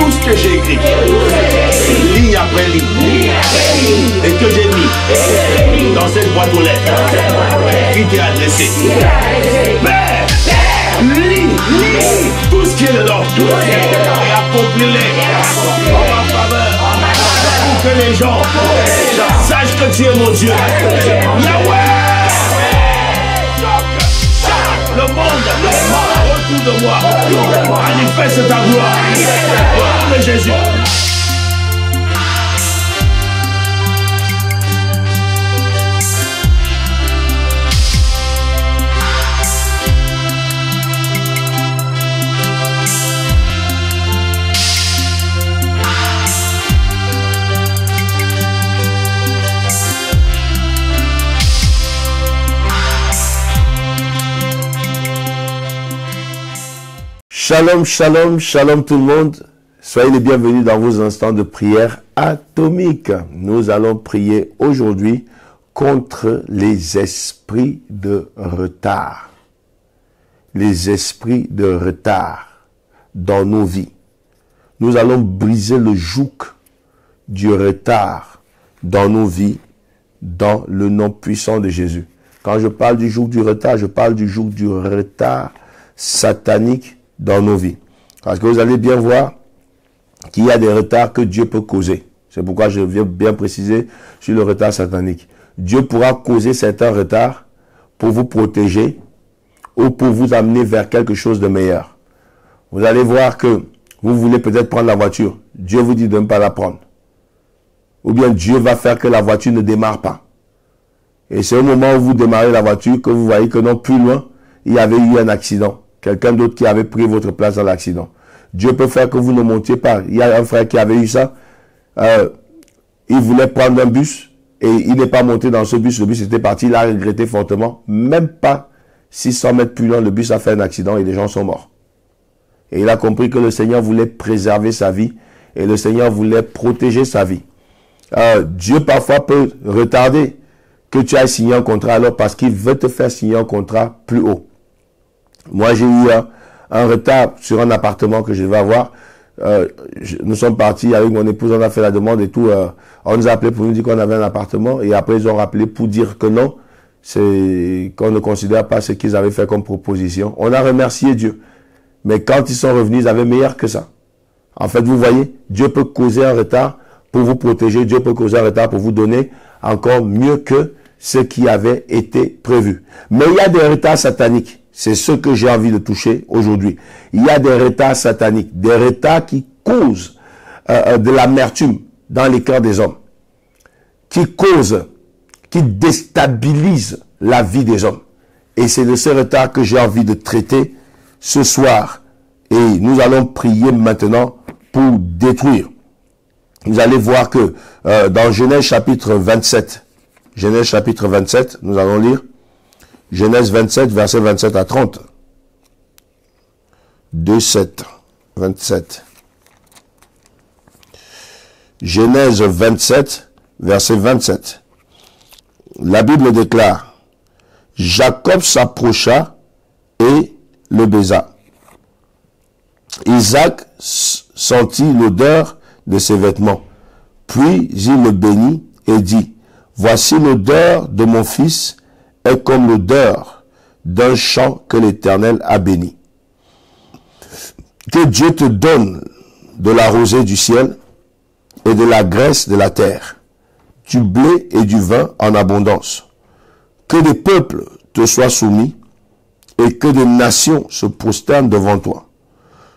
tout ce que j'ai écrit, ligne après ligne, et que j'ai mis dans cette boîte aux lettres qui t'est adressée. Père, lis tout ce qui est dedans et accomplis-les en ma faveur, pour que les gens sachent que tu es mon Dieu. Yahweh! Le monde autour de moi manifeste ta gloire. Au nom de Jésus. Shalom, shalom, shalom tout le monde. Soyez les bienvenus dans vos instants de prière atomique. Nous allons prier aujourd'hui contre les esprits de retard. Les esprits de retard dans nos vies. Nous allons briser le joug du retard dans nos vies dans le nom puissant de Jésus. Quand je parle du joug du retard, je parle du joug du retard satanique dans nos vies. Parce que vous allez bien voir qu'il y a des retards que Dieu peut causer. C'est pourquoi je viens bien préciser sur le retard satanique. Dieu pourra causer certains retards pour vous protéger ou pour vous amener vers quelque chose de meilleur. Vous allez voir que vous voulez peut-être prendre la voiture. Dieu vous dit de ne pas la prendre. Ou bien Dieu va faire que la voiture ne démarre pas. Et c'est au moment où vous démarrez la voiture que vous voyez que non, plus loin, il y avait eu un accident. Quelqu'un d'autre qui avait pris votre place dans l'accident. Dieu peut faire que vous ne montiez pas. Il y a un frère qui avait eu ça. Il voulait prendre un bus et il n'est pas monté dans ce bus. Le bus était parti. Il a regretté fortement. Même pas 600 mètres plus loin, le bus a fait un accident et les gens sont morts. Et il a compris que le Seigneur voulait préserver sa vie et le Seigneur voulait protéger sa vie. Dieu parfois peut retarder que tu ailles signer un contrat alors parce qu'il veut te faire signer un contrat plus haut. Moi, j'ai eu un retard sur un appartement que je devais avoir. Nous sommes partis avec mon épouse, on a fait la demande et tout. On nous a appelé pour nous dire qu'on avait un appartement. Et après, ils ont rappelé pour dire que non, c'est qu'on ne considère pas ce qu'ils avaient fait comme proposition. On a remercié Dieu. Mais quand ils sont revenus, ils avaient meilleur que ça. En fait, vous voyez, Dieu peut causer un retard pour vous protéger. Dieu peut causer un retard pour vous donner encore mieux que ce qui avait été prévu. Mais il y a des retards sataniques. C'est ce que j'ai envie de toucher aujourd'hui. Il y a des retards sataniques, des retards qui causent de l'amertume dans les cœurs des hommes, qui déstabilisent la vie des hommes. Et c'est de ces retards que j'ai envie de traiter ce soir. Et nous allons prier maintenant pour détruire. Vous allez voir que dans Genèse chapitre 27, nous allons lire Genèse 27, versets 27 à 30. 2, 27. Genèse 27, verset 27. La Bible déclare, Jacob s'approcha et le baisa. Isaac sentit l'odeur de ses vêtements. Puis il le bénit et dit, voici l'odeur de mon fils est comme l'odeur d'un champ que l'Éternel a béni. Que Dieu te donne de la rosée du ciel et de la graisse de la terre, du blé et du vin en abondance. Que des peuples te soient soumis et que des nations se prosternent devant toi.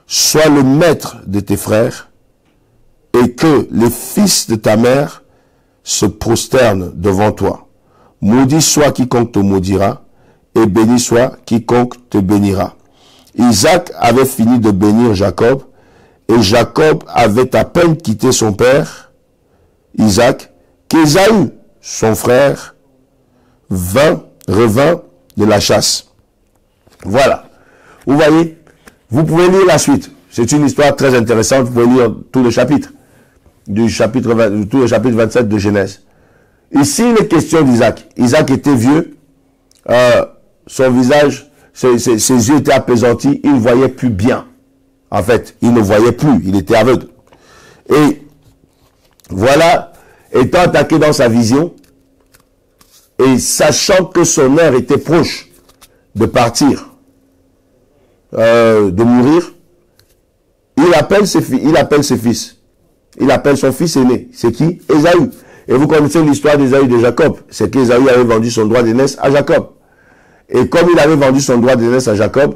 Sois le maître de tes frères et que les fils de ta mère se prosternent devant toi. Maudit soit quiconque te maudira, et béni soit quiconque te bénira. Isaac avait fini de bénir Jacob, et Jacob avait à peine quitté son père, Isaac, qu'Ésaü, son frère, revint de la chasse. Voilà. Vous voyez, vous pouvez lire la suite. C'est une histoire très intéressante. Vous pouvez lire tout le chapitre, tout le chapitre 27 de Genèse. Ici, il est question d'Isaac. Isaac était vieux, son visage, ses yeux étaient apaisantis, il ne voyait plus bien. En fait, il ne voyait plus, il était aveugle. Et voilà, étant attaqué dans sa vision, et sachant que son heure était proche de partir, de mourir, il appelle ses fils. Il appelle son fils aîné. C'est qui? Ésaü. Et vous connaissez l'histoire d'Ésaü et de Jacob. C'est qu'Ésaü avait vendu son droit d'aînesse à Jacob. Et comme il avait vendu son droit d'aînesse à Jacob,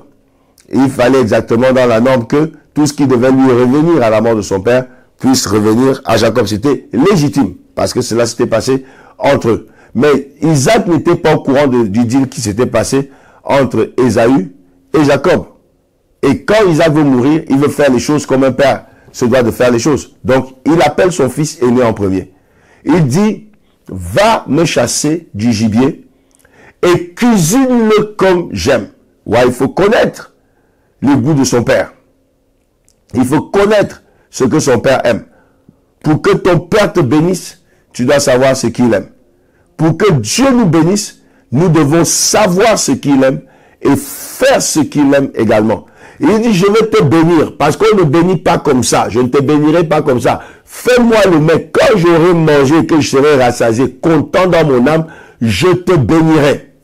il fallait exactement dans la norme que tout ce qui devait lui revenir à la mort de son père puisse revenir à Jacob. C'était légitime, parce que cela s'était passé entre eux. Mais Isaac n'était pas au courant du deal qui s'était passé entre Ésaü et Jacob. Et quand Isaac veut mourir, il veut faire les choses comme un père se doit de faire les choses. Donc, il appelle son fils aîné en premier. Il dit, va me chasser du gibier et cuisine-le comme j'aime. Ouais, il faut connaître le goût de son père. Il faut connaître ce que son père aime. Pour que ton père te bénisse, tu dois savoir ce qu'il aime. Pour que Dieu nous bénisse, nous devons savoir ce qu'il aime et faire ce qu'il aime également. Il dit, je vais te bénir, parce qu'on ne bénit pas comme ça. Je ne te bénirai pas comme ça. Fais-moi le mec. Quand j'aurai mangé et que je serai rassasié, content dans mon âme, je te bénirai.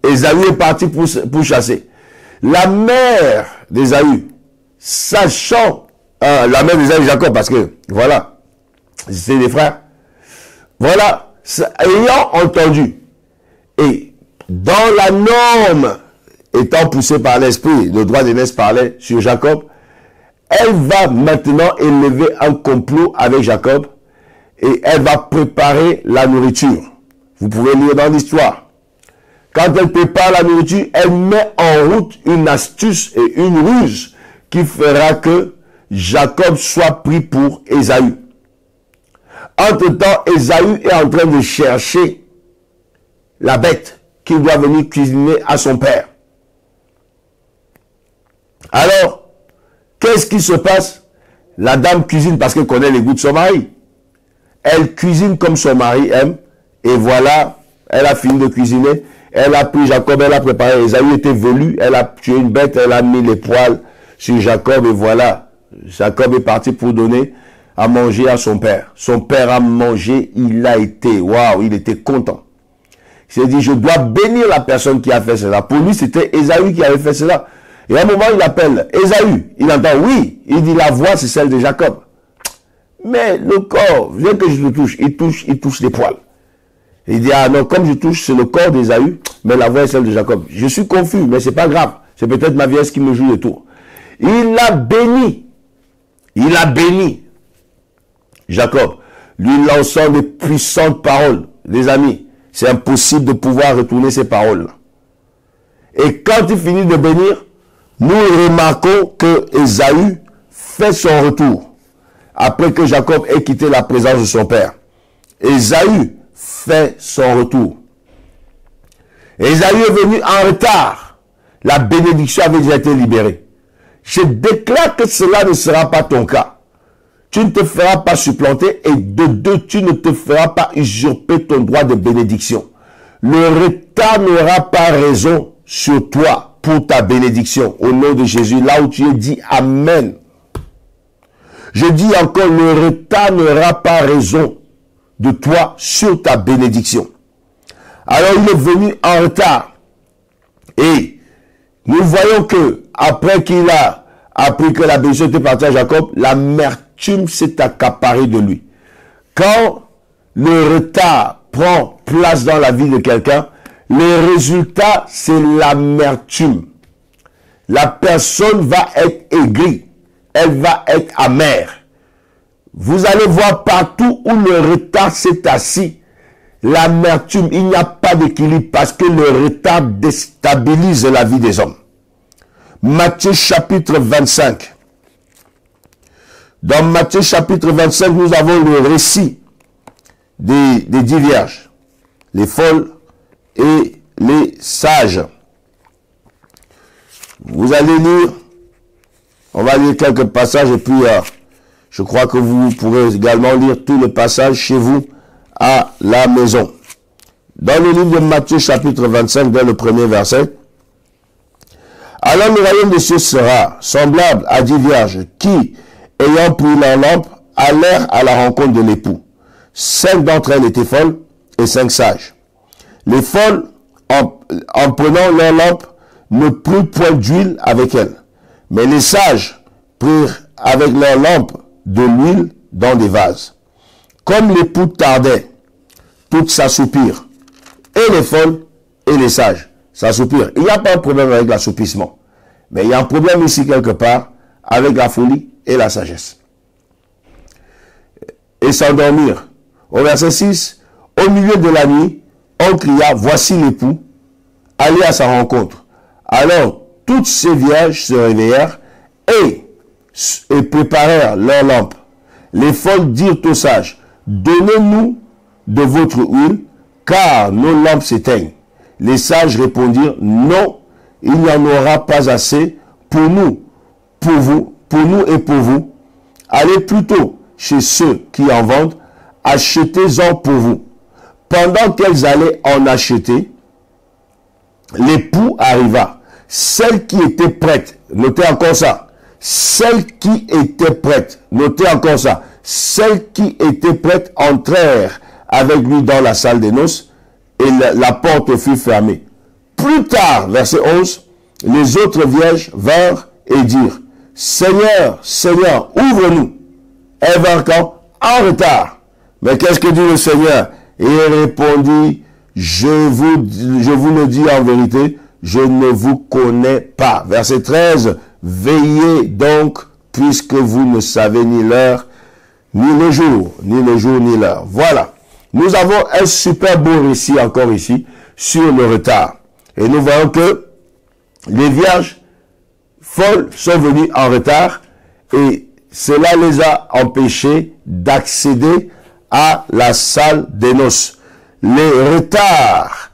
Ésaü est parti pour chasser. La mère d'Ésaü, sachant, la mère d'Ésaü et Jacob, parce que, voilà, c'est des frères. Voilà, ayant entendu, et dans la norme, étant poussée par l'esprit, le droit d'aînesse parlait sur Jacob, elle va maintenant élever un complot avec Jacob et elle va préparer la nourriture. Vous pouvez lire dans l'histoire. Quand elle prépare la nourriture, elle met en route une astuce et une ruse qui fera que Jacob soit pris pour Ésaü. Entre-temps, Ésaü est en train de chercher la bête qu'il doit venir cuisiner à son père. Alors, qu'est-ce qui se passe? La dame cuisine parce qu'elle connaît les goûts de son mari. Elle cuisine comme son mari aime. Et voilà, elle a fini de cuisiner. Elle a pris Jacob, elle a préparé. Ésaü était velu. Elle a tué une bête, elle a mis les poils sur Jacob. Et voilà, Jacob est parti pour donner à manger à son père. Son père a mangé, il a été, waouh, il était content. Il s'est dit, je dois bénir la personne qui a fait cela. Pour lui, c'était Ésaü qui avait fait cela. Et à un moment, il appelle Ésaü. Il entend oui. Il dit la voix, c'est celle de Jacob. Mais le corps, viens que je le touche. Il touche les poils. Il dit, ah non, comme je touche, c'est le corps d'Ésaü, mais la voix est celle de Jacob. Je suis confus, mais c'est pas grave. C'est peut-être ma vieille qui me joue le tour. Il a béni. Il a béni Jacob, lui lançant des puissantes paroles. Les amis, c'est impossible de pouvoir retourner ces paroles. Et quand il finit de bénir, nous remarquons que Ésaü fait son retour. Après que Jacob ait quitté la présence de son père. Ésaü fait son retour. Ésaü est venu en retard. La bénédiction avait déjà été libérée. Je déclare que cela ne sera pas ton cas. Tu ne te feras pas supplanter et de deux, tu ne te feras pas usurper ton droit de bénédiction. Le retard n'aura pas raison sur toi pour ta bénédiction. Au nom de Jésus, là où tu es dit Amen. Je dis encore, le retard n'aura pas raison de toi sur ta bénédiction. Alors il est venu en retard. Et nous voyons que après qu'il a appris que la bénédiction était partie à Jacob, l'amertume s'est accaparée de lui. Quand le retard prend place dans la vie de quelqu'un, le résultat, c'est l'amertume. La personne va être aigrie. Elle va être amère. Vous allez voir partout où le retard s'est assis, l'amertume, il n'y a pas d'équilibre parce que le retard déstabilise la vie des hommes. Matthieu chapitre 25. Dans Matthieu chapitre 25, nous avons le récit des 10 vierges, les folles et les sages. Vous allez lire, on va lire quelques passages et puis je crois que vous pourrez également lire tout le passage chez vous à la maison. Dans le livre de Matthieu chapitre 25, dans le premier verset, alors le royaume des cieux sera semblable à 10 vierges qui, ayant pris leur lampe, allèrent à la rencontre de l'époux. 5 d'entre elles étaient folles et 5 sages. Les folles, en prenant leur lampe, ne prirent point d'huile avec elles. Mais les sages prirent avec leur lampe de l'huile dans des vases. Comme l'époux tardait, toutes s'assoupirent. Et les folles et les sages s'assoupirent. Il n'y a pas de problème avec l'assoupissement. Mais il y a un problème ici quelque part avec la folie et la sagesse. Et s'endormirent. Au verset 6, au milieu de la nuit, on cria, voici l'époux, allez à sa rencontre. Alors, toutes ces vierges se réveillèrent et préparèrent leurs lampes. Les folles dirent aux sages, donnez-nous de votre huile, car nos lampes s'éteignent. Les sages répondirent, non, il n'y en aura pas assez pour nous et pour vous. Allez plutôt chez ceux qui en vendent, achetez-en pour vous. Pendant qu'elles allaient en acheter, l'époux arriva. Celle qui était prête, notez encore ça, celle qui était prête, notez encore ça, celles qui étaient prêtes entrèrent avec lui dans la salle des noces et la porte fut fermée. Plus tard, verset 11, les autres vierges vinrent et dirent, Seigneur, Seigneur, ouvre-nous. Elles vinrent quand? En retard. Mais qu'est-ce que dit le Seigneur? Et il répondit, je vous le dis en vérité, je ne vous connais pas. Verset 13, veillez donc, puisque vous ne savez ni l'heure, ni le jour, ni l'heure. Voilà. Nous avons un super beau récit encore ici sur le retard. Et nous voyons que les vierges folles sont venues en retard et cela les a empêchés d'accéder à la salle des noces. Les retards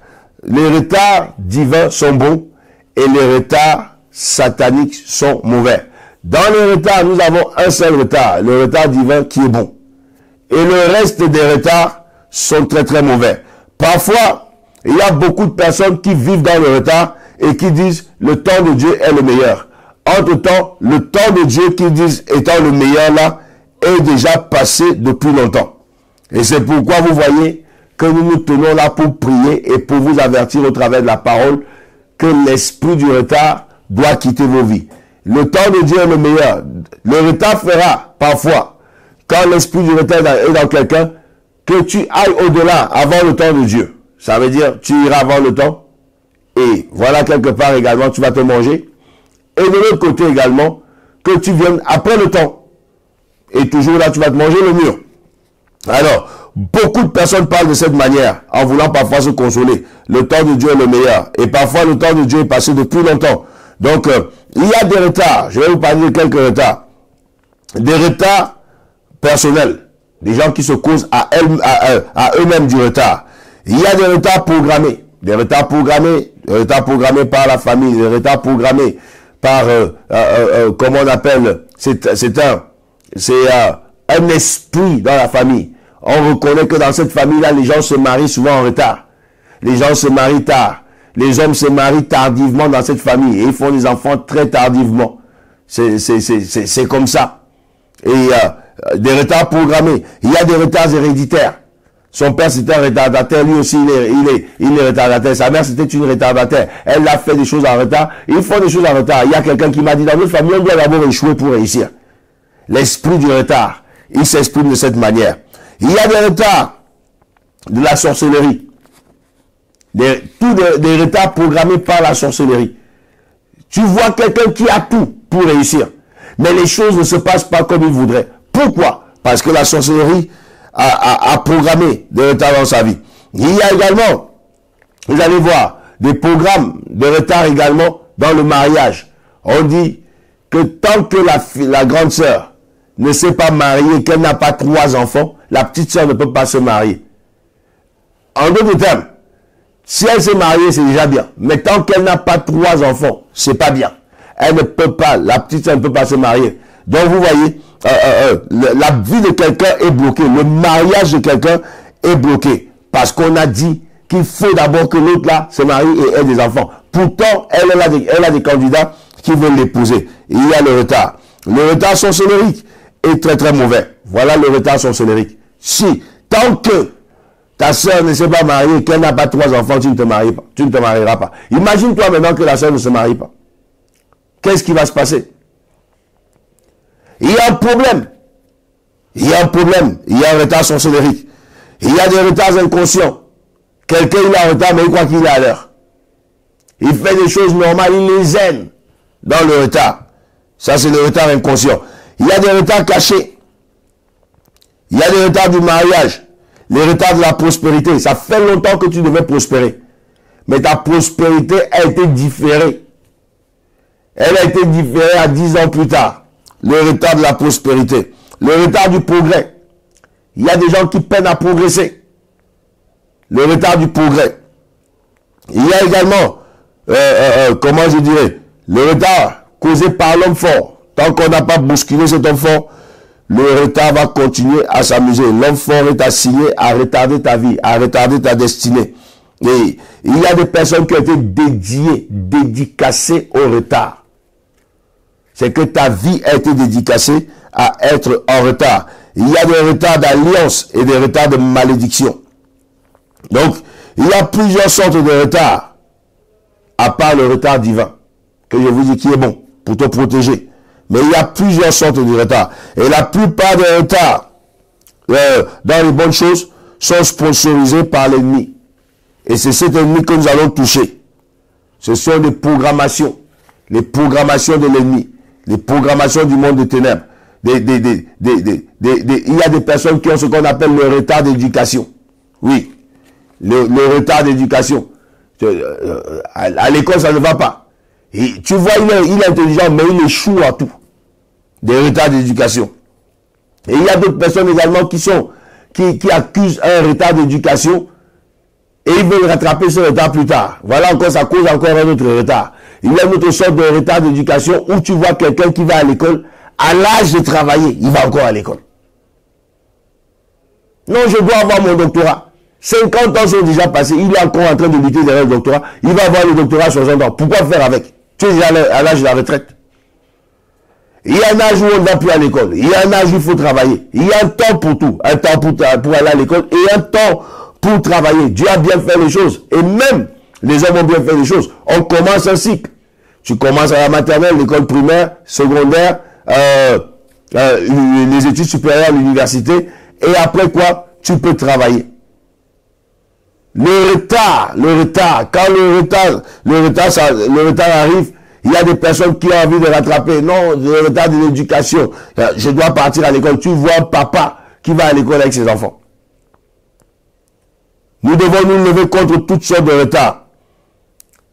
divins sont bons et les retards sataniques sont mauvais. Dans les retards, nous avons un seul retard, le retard divin qui est bon. Et le reste des retards sont très très mauvais. Parfois, il y a beaucoup de personnes qui vivent dans le retard et qui disent le temps de Dieu est le meilleur. Entre-temps, le temps de Dieu qu'ils disent étant le meilleur là est déjà passé depuis longtemps. Et c'est pourquoi vous voyez que nous nous tenons là pour prier et pour vous avertir au travers de la parole que l'esprit du retard doit quitter vos vies. Le temps de Dieu est le meilleur. Le retard fera parfois, quand l'esprit du retard est dans quelqu'un, que tu ailles au-delà avant le temps de Dieu. Ça veut dire tu iras avant le temps et voilà quelque part également tu vas te manger. Et de l'autre côté également, que tu viennes après le temps. Et toujours là, tu vas te manger le mur. Alors, beaucoup de personnes parlent de cette manière, en voulant parfois se consoler. Le temps de Dieu est le meilleur. Et parfois, le temps de Dieu est passé depuis longtemps. Donc, il y a des retards. Je vais vous parler de quelques retards. Des retards personnels. Des gens qui se causent à eux-mêmes du retard. Il y a des retards programmés. Des retards programmés par la famille. Des retards programmés par, comment on appelle, c'est un esprit dans la famille. On reconnaît que dans cette famille-là, les gens se marient souvent en retard. Les gens se marient tard. Les hommes se marient tardivement dans cette famille. Et ils font des enfants très tardivement. C'est comme ça. Et des retards programmés. Il y a des retards héréditaires. Son père c'était un retardataire, lui aussi il est retardataire. Sa mère c'était une retardataire. Elle a fait des choses en retard. Ils font des choses en retard. Il y a quelqu'un qui m'a dit dans notre famille, on doit d'abord échouer pour réussir. L'esprit du retard, il s'exprime de cette manière. Il y a des retards de la sorcellerie. Des retards programmés par la sorcellerie. Tu vois quelqu'un qui a tout pour réussir. Mais les choses ne se passent pas comme il voudrait. Pourquoi? Parce que la sorcellerie a programmé des retards dans sa vie. Il y a également, vous allez voir, des programmes de retard également dans le mariage. On dit que tant que la grande sœur ne s'est pas mariée, qu'elle n'a pas 3 enfants, la petite sœur ne peut pas se marier. En d'autres termes, si elle s'est mariée, c'est déjà bien. Mais tant qu'elle n'a pas 3 enfants, c'est pas bien. Elle ne peut pas, la petite sœur ne peut pas se marier. Donc vous voyez, la vie de quelqu'un est bloquée. Le mariage de quelqu'un est bloqué. Parce qu'on a dit qu'il faut d'abord que l'autre là se marie et ait des enfants. Pourtant, elle a des candidats qui veulent l'épouser. Il y a le retard. Le retard sorcellerie. est très très mauvais. Voilà le retard sorcellérique. Si, tant que ta soeur ne s'est pas mariée, qu'elle n'a pas 3 enfants, tu ne te maries pas. Tu ne te marieras pas. Imagine-toi maintenant que la soeur ne se marie pas. Qu'est-ce qui va se passer? Il y a un problème. Il y a un problème. Il y a un retard sorcellérique. Il y a des retards inconscients. Quelqu'un il est en retard, mais il croit qu'il est à l'heure. Il fait des choses normales, il les aime dans le retard. Ça, c'est le retard inconscient. Il y a des retards cachés. Il y a des retards du mariage. Les retards de la prospérité. Ça fait longtemps que tu devais prospérer. Mais ta prospérité a été différée. Elle a été différée à 10 ans plus tard. Le retard de la prospérité. Le retard du progrès. Il y a des gens qui peinent à progresser. Le retard du progrès. Il y a également, comment je dirais, le retard causé par l'homme fort. Tant qu'on n'a pas bousculé cet homme fort, le retard va continuer à s'amuser. L'homme fort est assigné à retarder ta vie, à retarder ta destinée. Et il y a des personnes qui ont été dédicacées au retard. C'est que ta vie a été dédicacée à être en retard. Il y a des retards d'alliance et des retards de malédiction. Donc, il y a plusieurs sortes de retards, à part le retard divin, que je vous dis qui est bon, pour te protéger. Mais il y a plusieurs sortes de retards. Et la plupart des retards dans les bonnes choses sont sponsorisés par l'ennemi. Et c'est cet ennemi que nous allons toucher. Ce sont des programmations. Les programmations de l'ennemi. Les programmations du monde des ténèbres. Il y a des personnes qui ont ce qu'on appelle le retard d'éducation. Oui. Le retard d'éducation. À l'école, ça ne va pas. Et tu vois, il est intelligent, mais il échoue à tout. Des retards d'éducation. Et il y a d'autres personnes également qui accusent un retard d'éducation et ils veulent rattraper ce retard plus tard. Voilà encore, ça cause encore un autre retard. Il y a une autre sorte de retard d'éducation où tu vois quelqu'un qui va à l'école, à l'âge de travailler, il va encore à l'école. Non, je dois avoir mon doctorat. 50 ans sont déjà passés, il est encore en train de lutter derrière le doctorat. Il va avoir le doctorat à 60 ans. Pourquoi faire avec? Tu es déjà à l'âge de la retraite. Il y a un âge où on ne va plus à l'école. Il y a un âge où il faut travailler. Il y a un temps pour tout. Un temps pour aller à l'école et un temps pour travailler. Dieu a bien fait les choses. Et même les hommes ont bien fait les choses. On commence un cycle. Tu commences à la maternelle, l'école primaire, secondaire, les études supérieures à l'université. Et après quoi, tu peux travailler. Le retard, quand le retard arrive, il y a des personnes qui ont envie de rattraper. Non, le retard de l'éducation. Je dois partir à l'école. Tu vois un papa qui va à l'école avec ses enfants. Nous devons nous lever contre toutes sortes de retards.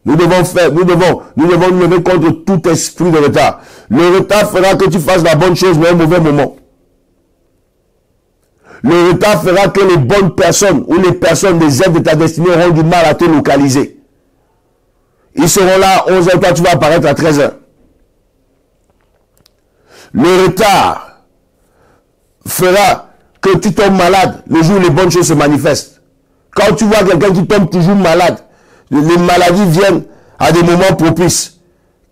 Nous devons nous lever contre tout esprit de retard. Le retard fera que tu fasses la bonne chose, mais au mauvais moment. Le retard fera que les bonnes personnes ou les personnes des aides de ta destinée auront du mal à te localiser. Ils seront là à 11h, toi tu vas apparaître à 13h. Le retard fera que tu tombes malade le jour où les bonnes choses se manifestent. Quand tu vois quelqu'un qui tombe toujours malade, les maladies viennent à des moments propices.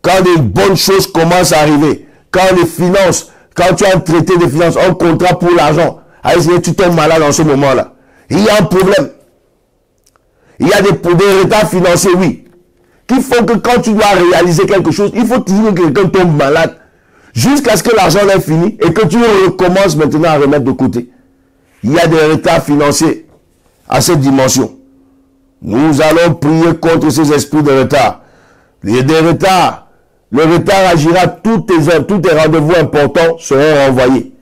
Quand des bonnes choses commencent à arriver, quand les finances, quand tu as un traité de finances, un contrat pour l'argent, tu tombes malade en ce moment-là. Il y a un problème. Il y a des retards financiers, oui, qui font que quand tu dois réaliser quelque chose, il faut toujours que quelqu'un tombe malade jusqu'à ce que l'argent ait fini et que tu recommences maintenant à remettre de côté. Il y a des retards financiers à cette dimension. Nous allons prier contre ces esprits de retard. Il y a des retards. Le retard agira, tous tes rendez-vous importants seront renvoyés.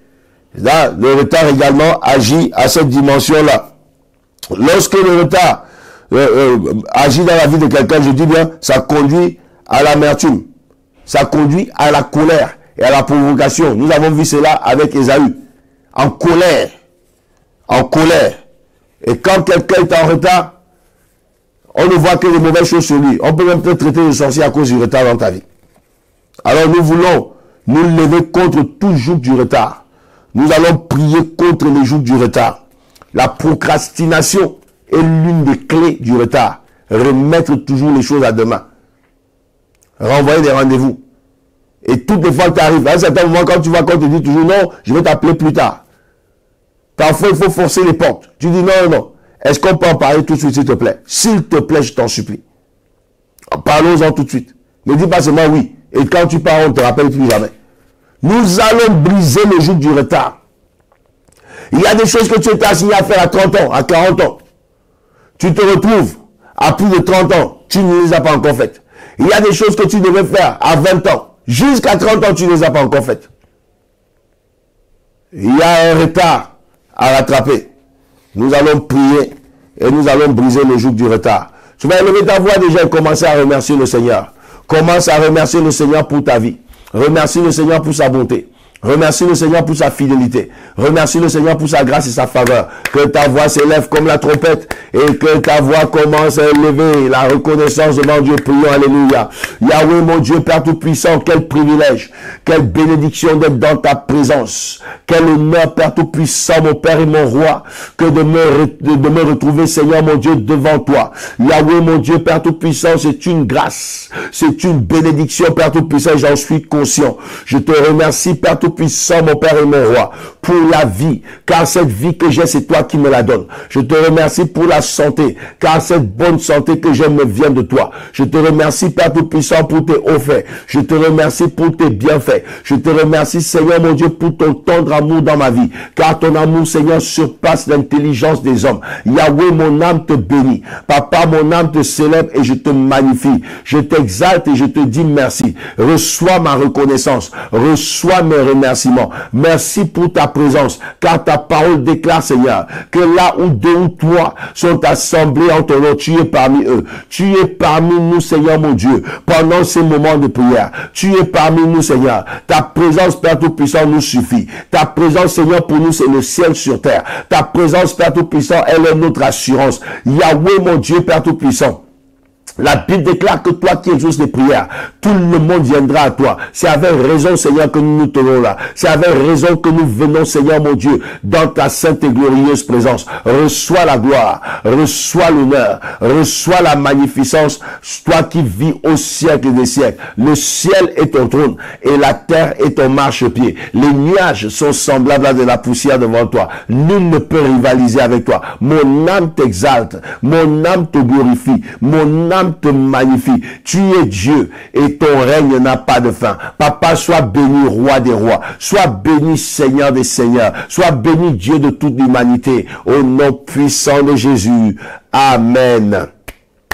Là, le retard également agit à cette dimension-là. Lorsque le retard agit dans la vie de quelqu'un, je dis bien, ça conduit à l'amertume. Ça conduit à la colère et à la provocation. Nous avons vu cela avec Ésaü. En colère. En colère. Et quand quelqu'un est en retard, on ne voit que les mauvaises choses sur lui. On peut même te traiter de sorcier à cause du retard dans ta vie. Alors nous voulons nous lever contre tout joug du retard. Nous allons prier contre les jougs du retard. La procrastination est l'une des clés du retard. Remettre toujours les choses à demain. Renvoyer des rendez-vous. Et toutes les fois que tu arrives, à un certain moment, quand tu vois qu'on te dit toujours non, je vais t'appeler plus tard. Parfois, il faut forcer les portes. Tu dis non. Est-ce qu'on peut en parler tout de suite, s'il te plaît? S'il te plaît, je t'en supplie. Parlons-en tout de suite. Ne dis pas seulement oui. Et quand tu pars, on ne te rappelle plus jamais. Nous allons briser le joug du retard. Il y a des choses que tu étais assigné à faire à 30 ans, à 40 ans. Tu te retrouves à plus de 30 ans. Tu ne les as pas encore faites. Il y a des choses que tu devais faire à 20 ans. Jusqu'à 30 ans, tu ne les as pas encore faites. Il y a un retard à rattraper. Nous allons prier et nous allons briser le joug du retard. Tu vas élever ta voix déjà et commencer à remercier le Seigneur. Commence à remercier le Seigneur pour ta vie. Remercie le Seigneur pour sa bonté. Remercie le Seigneur pour sa fidélité. Remercie le Seigneur pour sa grâce et sa faveur. Que ta voix s'élève comme la trompette et que ta voix commence à élever la reconnaissance devant Dieu. Prions, alléluia. Yahweh, mon Dieu, Père Tout-Puissant, quel privilège, quelle bénédiction d'être dans ta présence. Quel honneur, Père Tout-Puissant, mon Père et mon Roi, que de me retrouver, Seigneur, mon Dieu, devant toi. Yahweh, mon Dieu, Père Tout-Puissant, c'est une grâce, c'est une bénédiction, Père Tout-Puissant, j'en suis conscient. Je te remercie, Père Tout-Puissant, mon Père et mon Roi, pour la vie, car cette vie que j'ai, c'est toi qui me la donnes. Je te remercie pour la santé, car cette bonne santé que j'ai me vient de toi. Je te remercie, Père Tout-Puissant, pour tes hauts faits. Je te remercie pour tes bienfaits. Je te remercie, Seigneur, mon Dieu, pour ton tendre amour dans ma vie, car ton amour, Seigneur, surpasse l'intelligence des hommes. Yahweh, mon âme te bénit. Papa, mon âme te célèbre et je te magnifie. Je t'exalte et je te dis merci. Reçois ma reconnaissance. Reçois mes remerciements. Merci pour ta présence, car ta parole déclare, Seigneur, que là où deux ou trois sont assemblés en ton nom, tu es parmi eux. Tu es parmi nous, Seigneur, mon Dieu, pendant ces moments de prière. Tu es parmi nous, Seigneur. Ta présence, Père Tout-Puissant, nous suffit. Ta présence, Seigneur, pour nous, c'est le ciel sur terre. Ta présence, Père Tout-Puissant, elle est notre assurance. Yahweh, mon Dieu, Père Tout-Puissant. La Bible déclare que toi qui exauces les prières, tout le monde viendra à toi. C'est avec raison, Seigneur, que nous nous tenons là. C'est avec raison que nous venons, Seigneur, mon Dieu, dans ta sainte et glorieuse présence. Reçois la gloire, reçois l'honneur, reçois la magnificence, toi qui vis au siècle des siècles. Le ciel est ton trône et la terre est ton marchepied. Les nuages sont semblables à de la poussière devant toi. Nul ne peut rivaliser avec toi. Mon âme t'exalte, mon âme te glorifie, mon âme te magnifie. Tu es Dieu et ton règne n'a pas de fin. Papa, sois béni, roi des rois. Sois béni, Seigneur des seigneurs. Sois béni, Dieu de toute l'humanité. Au nom puissant de Jésus. Amen.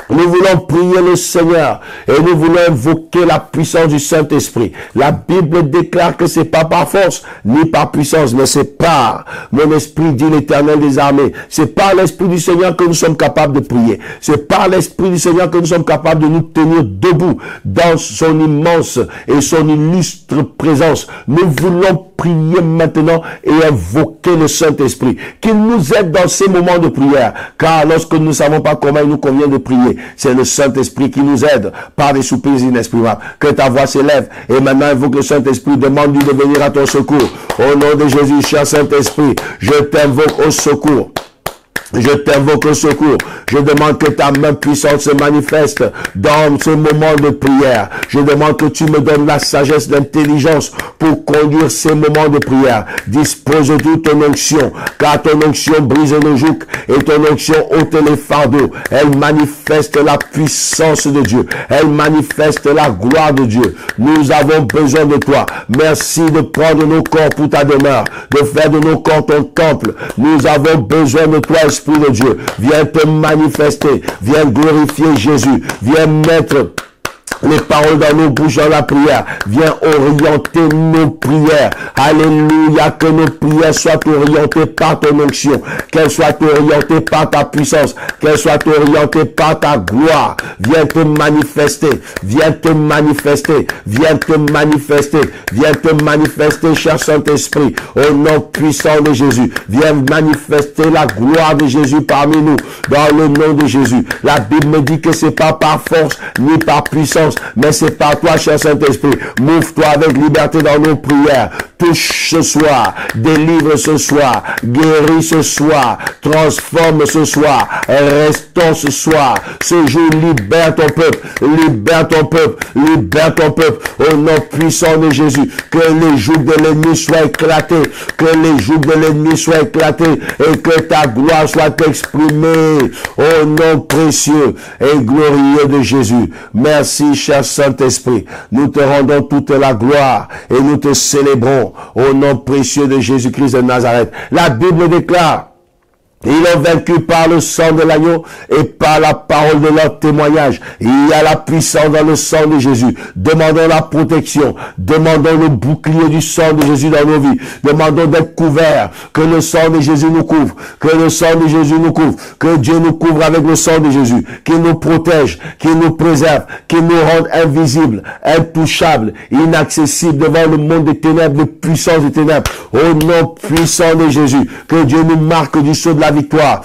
Nous voulons prier le Seigneur et nous voulons invoquer la puissance du Saint-Esprit. La Bible déclare que c'est pas par force ni par puissance, mais c'est par mon esprit, dit l'Éternel des armées. C'est par l'Esprit du Seigneur que nous sommes capables de prier. C'est par l'Esprit du Seigneur que nous sommes capables de nous tenir debout dans son immense et son illustre présence. Nous voulons prier maintenant et invoquer le Saint-Esprit, qu'il nous aide dans ces moments de prière, car lorsque nous ne savons pas comment il nous convient de prier, c'est le Saint-Esprit qui nous aide par des soupirs inexprimables. Que ta voix s'élève et maintenant invoque le Saint-Esprit, demande-lui de venir à ton secours. Au nom de Jésus, cher Saint-Esprit, je t'invoque au secours. Je t'invoque au secours. Je demande que ta main puissante se manifeste dans ce moment de prière. Je demande que tu me donnes la sagesse, l'intelligence pour conduire ces moments de prière. Dispose de ton onction, car ton onction brise le joug et ton onction ôte les fardeaux. Elle manifeste la puissance de Dieu. Elle manifeste la gloire de Dieu. Nous avons besoin de toi. Merci de prendre nos corps pour ta demeure, de faire de nos corps ton temple. Nous avons besoin de toi, Esprit de Dieu. Viens te manifester, viens glorifier Jésus, viens mettre les paroles dans nos bouches dans la prière. Viens orienter nos prières. Alléluia, que nos prières soient orientées par ton onction, qu'elles soient orientées par ta puissance, qu'elles soient orientées par ta gloire. Viens te manifester, viens te manifester, viens te manifester, viens te manifester, cher Saint-Esprit, au nom puissant de Jésus. Viens manifester la gloire de Jésus parmi nous, dans le nom de Jésus. La Bible me dit que c'est pas par force ni par puissance, mais c'est par toi, cher Saint-Esprit. Mouvre-toi avec liberté dans nos prières. touche ce soir, délivre ce soir, guéris ce soir, transforme ce soir, restaure ce soir. Ce jour, libère ton peuple, libère ton peuple, libère ton peuple, au nom puissant de Jésus. Que les jougs de l'ennemi soient éclatés, que les jougs de l'ennemi soient éclatés et que ta gloire soit exprimée au nom précieux et glorieux de Jésus. Merci, cher Saint-Esprit. Nous te rendons toute la gloire et nous te célébrons au nom précieux de Jésus-Christ de Nazareth. La Bible déclare: ils ont vaincu par le sang de l'agneau et par la parole de leur témoignage. Il y a la puissance dans le sang de Jésus. Demandons la protection. Demandons le bouclier du sang de Jésus dans nos vies. Demandons d'être couverts. Que le sang de Jésus nous couvre. Que le sang de Jésus nous couvre. Que Dieu nous couvre avec le sang de Jésus. Qu'il nous protège. Qu'il nous préserve. Qu'il nous rende invisibles, intouchables, inaccessibles devant le monde des ténèbres, de puissance des ténèbres. Au nom puissant de Jésus. Que Dieu nous marque du sceau de la victoire.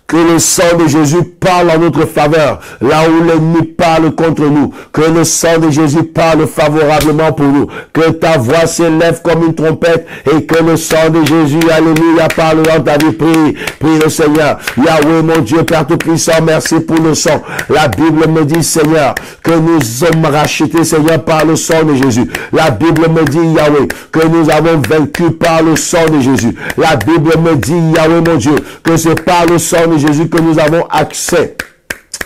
Que le sang de Jésus parle en notre faveur, là où l'ennemi parle contre nous. Que le sang de Jésus parle favorablement pour nous. Que ta voix s'élève comme une trompette et que le sang de Jésus, alléluia, parle dans ta vie. Prie, prie le Seigneur. Yahweh, mon Dieu, Père Tout-Puissant, merci pour le sang. La Bible me dit, Seigneur, que nous sommes rachetés, Seigneur, par le sang de Jésus. La Bible me dit, Yahweh, que nous avons vaincu par le sang de Jésus. La Bible me dit, Yahweh, mon Dieu, que c'est par le sang de Jésus que nous avons accès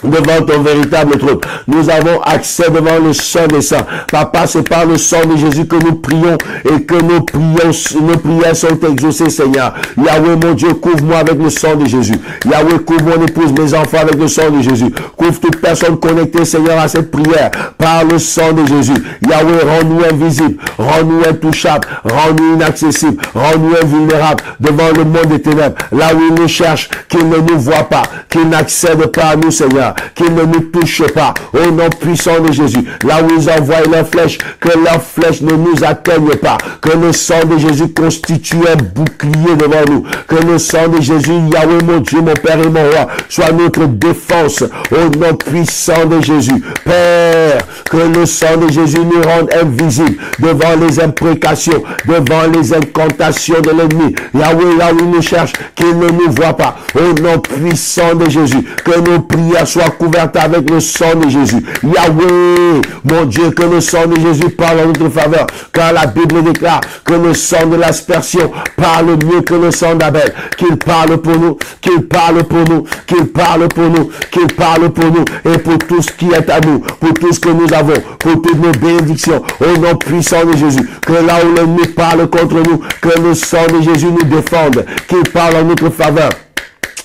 devant ton véritable trône. Nous avons accès devant le Saint des Saints. Papa, c'est par le sang de Jésus que nous prions et que nos prières sont exaucées, Seigneur. Yahweh, mon Dieu, couvre-moi avec le sang de Jésus. Yahweh, couvre mon épouse, mes enfants avec le sang de Jésus. Couvre toute personne connectée, Seigneur, à cette prière par le sang de Jésus. Yahweh, rends-nous invisibles, rends-nous intouchables, rends-nous inaccessibles, rends-nous invulnérables devant le monde des ténèbres. Là où ils nous cherchent, qu'ils ne nous voient pas, qu'ils n'accèdent pas à nous, Seigneur. Qu'ils ne nous touchent pas au nom puissant de Jésus. Là où ils envoient leurs flèches, que leurs flèches ne nous atteignent pas. Que le sang de Jésus constitue un bouclier devant nous. Que le sang de Jésus, Yahweh, mon Dieu, mon Père et mon Roi, soit notre défense au nom puissant de Jésus. Père, que le sang de Jésus nous rende invisibles devant les imprécations, devant les incantations de l'ennemi. Yahweh, là où il nous cherche, qu'il ne nous voit pas. Au nom puissant de Jésus, que nos prières soient couverte avec le sang de Jésus. Yahweh, mon Dieu, que le sang de Jésus parle en notre faveur, car la Bible déclare que le sang de l'aspersion parle mieux que le sang d'Abel. Qu'il parle pour nous, qu'il parle pour nous, qu'il parle pour nous, qu'il parle pour nous et pour tout ce qui est à nous, pour tout ce que nous avons, pour toutes nos bénédictions, au nom puissant de Jésus. Que là où l'ennemi parle contre nous, que le sang de Jésus nous défende, qu'il parle en notre faveur.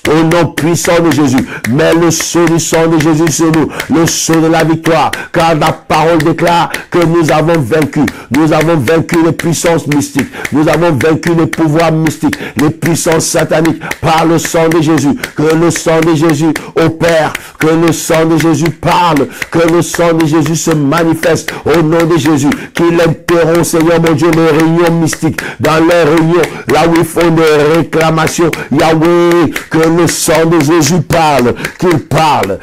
Au nom puissant de Jésus, mets le sceau du sang de Jésus sur nous, le sceau de la victoire, car la parole déclare que nous avons vaincu. Nous avons vaincu les puissances mystiques. Nous avons vaincu les pouvoirs mystiques, les puissances sataniques par le sang de Jésus. Que le sang de Jésus opère, que le sang de Jésus parle, que le sang de Jésus se manifeste au nom de Jésus. Qu'il interrompt, Seigneur mon Dieu, les réunions mystiques, dans les réunions, là où ils font des réclamations. Yahweh, que le sang de Jésus parle, qu'il parle,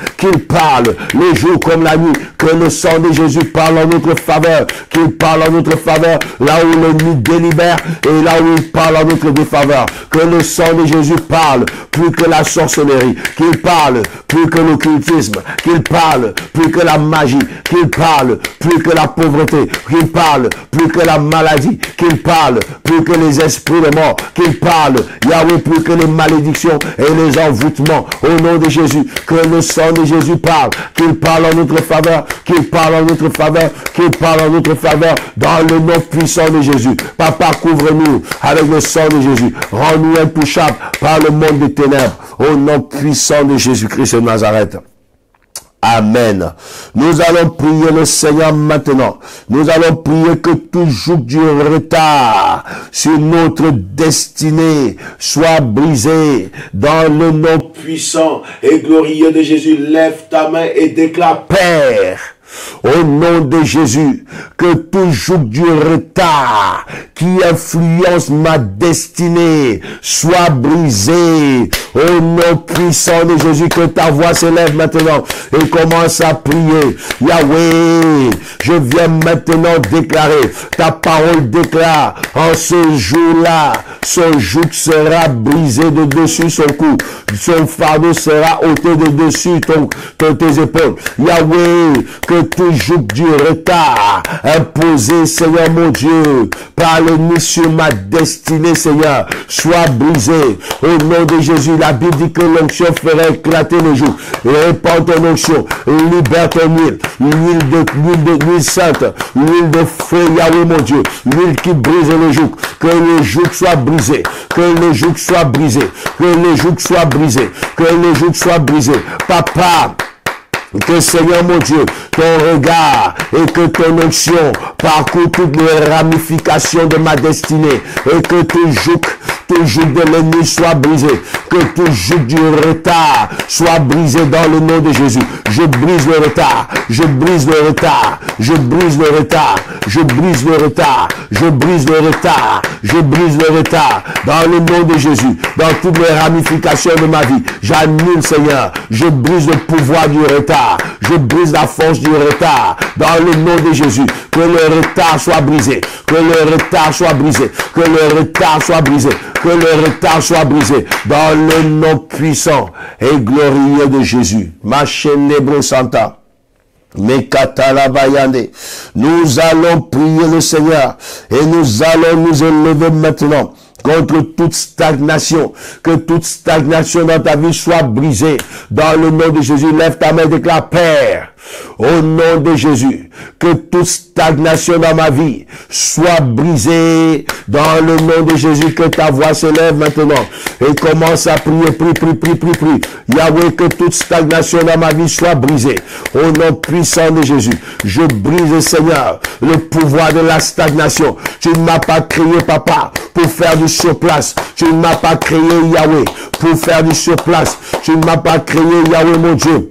le jour comme la nuit, que le sang de Jésus parle en notre faveur, qu'il parle en notre faveur, là où l'ennemi délibère et là où il parle en notre défaveur. Que le sang de Jésus parle plus que la sorcellerie, qu'il parle plus que l'occultisme, qu'il parle plus que la magie, qu'il parle plus que la pauvreté, qu'il parle plus que la maladie, qu'il parle plus que les esprits de mort, qu'il parle, Yahweh, plus que les malédictions et les envoûtements, au nom de Jésus. Que le sang de Jésus parle, qu'il parle en notre faveur, qu'il parle en notre faveur, qu'il parle en notre faveur, dans le nom puissant de Jésus. Papa, couvre-nous avec le sang de Jésus, rends-nous intouchables par le monde des ténèbres, au nom puissant de Jésus-Christ de Nazareth. Amen. Nous allons prier le Seigneur maintenant. Nous allons prier que tout joug du retard sur notre destinée soit brisé. Dans le nom puissant et glorieux de Jésus, lève ta main et déclare: Père, Au nom de Jésus, que tout joug du retard qui influence ma destinée soit brisé. Au nom puissant de Jésus, que ta voix s'élève maintenant et commence à prier. Yahweh, je viens maintenant déclarer, ta parole déclare, en ce jour-là, son joug sera brisé de dessus son cou, son fardeau sera ôté de dessus tes épaules. Yahweh, que tout joug du retard imposé, Seigneur mon Dieu, par l'ennemi sur ma destinée, Seigneur, soit brisé. Au nom de Jésus, la Bible dit que l'onction ferait éclater le joug. Répands ton onction, libère ton huile, l'huile sainte, l'huile de feu, Yahweh mon Dieu, l'huile qui brise le joug. Que le joug soit brisé, que le joug soit brisé, que le joug soit brisé, que le joug soit brisé. Papa, que Seigneur mon Dieu, ton regard et que ton onction parcourt toutes les ramifications de ma destinée et que tout joug de l'ennemi soit brisé, que tout joug du retard soit brisé dans le nom de Jésus. Je brise le retard, je brise le retard, je brise le retard, je brise le retard, je brise le retard, je brise le retard dans le nom de Jésus, dans toutes les ramifications de ma vie. J'annule, Seigneur, je brise le pouvoir du retard, je brise la force du retard dans le nom de Jésus. Que le retard soit brisé, que le retard soit brisé, que le retard soit brisé, que le retard soit brisé dans le nom puissant et glorieux de Jésus. Ma chaîne Santa. Nous allons prier le Seigneur et nous allons nous élever maintenant contre toute stagnation, que toute stagnation dans ta vie soit brisée. Dans le nom de Jésus, lève ta main et déclare, Père, au nom de Jésus, que toute stagnation dans ma vie soit brisée. Dans le nom de Jésus, que ta voix s'élève maintenant et commence à prier, prie. Yahweh, que toute stagnation dans ma vie soit brisée. Au nom puissant de Jésus, je brise, Seigneur, le pouvoir de la stagnation. Tu ne m'as pas créé, Papa, pour faire du surplace. Tu ne m'as pas créé, Yahweh, pour faire du surplace. Tu ne m'as pas créé, Yahweh, mon Dieu,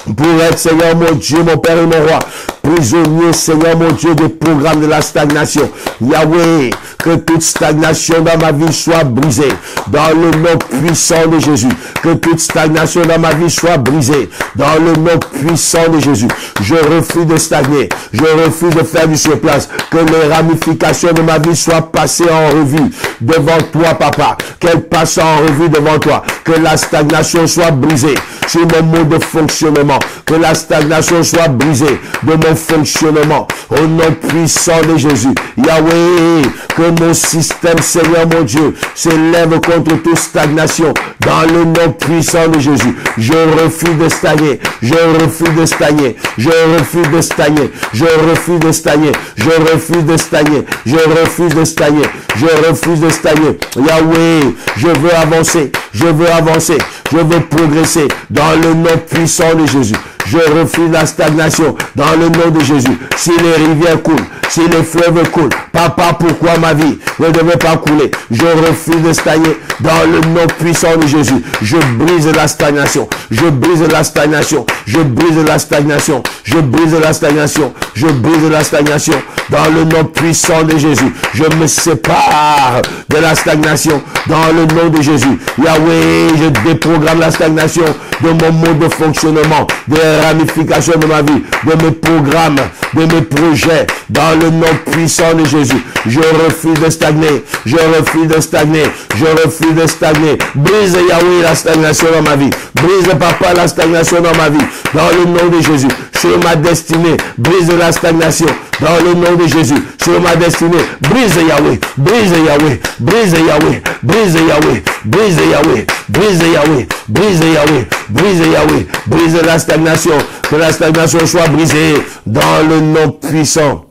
pour être, Seigneur mon Dieu, mon Père et mon Roi, prisonnier, Seigneur mon Dieu, des programmes de la stagnation. Yahweh, que toute stagnation dans ma vie soit brisée. Dans le nom puissant de Jésus. Que toute stagnation dans ma vie soit brisée. Dans le nom puissant de Jésus. Je refuse de stagner. Je refuse de faire du surplace. Que les ramifications de ma vie soient passées en revue devant toi, Papa. Qu'elles passent en revue devant toi. Que la stagnation soit brisée sur mon mode de fonctionnement. Que la stagnation soit brisée de mon fonctionnement. Au nom puissant de Jésus. Yahweh, que mon système, Seigneur mon Dieu, s'élève contre toute stagnation. Dans le nom puissant de Jésus. Je refuse de stagner. Je refuse de stagner. Je refuse de stagner. Je refuse de stagner. Je refuse de stagner. Je refuse de stagner. Je refuse de stagner. Yahweh, je veux avancer. Je veux avancer. Je veux progresser. Dans le nom puissant de Jésus. Je refuse la stagnation dans le nom de Jésus. Si les rivières coulent, si les fleuves coulent, Papa, pourquoi ma vie ne devait pas couler? Je refuse de stagner dans le nom puissant de Jésus. Je brise la stagnation. Je brise la stagnation. Je brise la stagnation. Je brise la stagnation. Je brise la stagnation dans le nom puissant de Jésus. Je me sépare de la stagnation dans le nom de Jésus. Yahweh, je déprogramme la stagnation de mon mode de fonctionnement, des ramifications de ma vie, de mes programmes, de mes projets, dans le nom puissant de Jésus. Je refuse de stagner. Je refuse de stagner. Je refuse de stagner. Brise, Yahweh, la stagnation dans ma vie. Brise, Papa, la stagnation dans ma vie. Dans le nom de Jésus. Sur ma destinée, brise la stagnation. Dans le nom de Jésus. Sur ma destinée, brise Yahweh. Brise Yahweh. Brise Yahweh. Brise Yahweh. Brise Yahweh. Brise Yahweh. Brise Yahweh. Brise Yahweh. Brise la stagnation. Que la stagnation soit brisée. Dans le nom puissant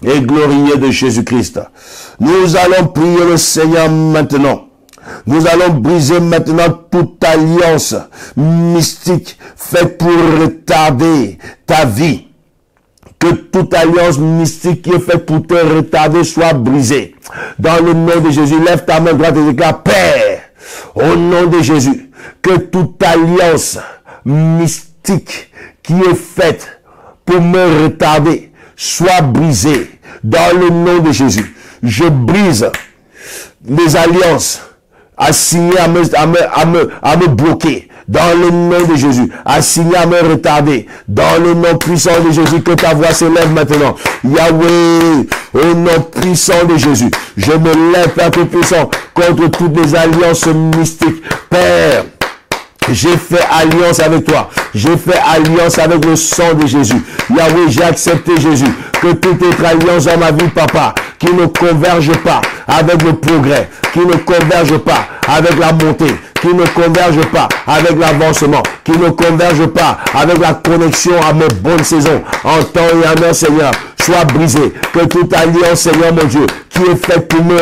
et glorieux de Jésus-Christ. Nous allons prier le Seigneur maintenant. Nous allons briser maintenant toute alliance mystique faite pour retarder ta vie. Que toute alliance mystique qui est faite pour te retarder soit brisée. Dans le nom de Jésus, lève ta main droite et déclare, Père, au nom de Jésus, que toute alliance mystique qui est faite pour me retarder soit brisé dans le nom de Jésus. Je brise les alliances assignées à me bloquer dans le nom de Jésus, assignées à me retarder dans le nom puissant de Jésus. Que ta voix s'élève maintenant. Yahweh, au nom puissant de Jésus, je me lève, Père Tout-Puissant, contre toutes les alliances mystiques. Père, j'ai fait alliance avec toi. J'ai fait alliance avec le sang de Jésus. Yahweh, j'ai accepté Jésus. Que toute autre alliance dans ma vie, papa, qui ne converge pas avec le progrès, qui ne converge pas avec la montée, qui ne converge pas avec l'avancement, qui ne converge pas avec la connexion à mes bonnes saisons, en temps et en heure, Seigneur, soit brisée. Que toute alliance, Seigneur mon Dieu, qui est faite pour me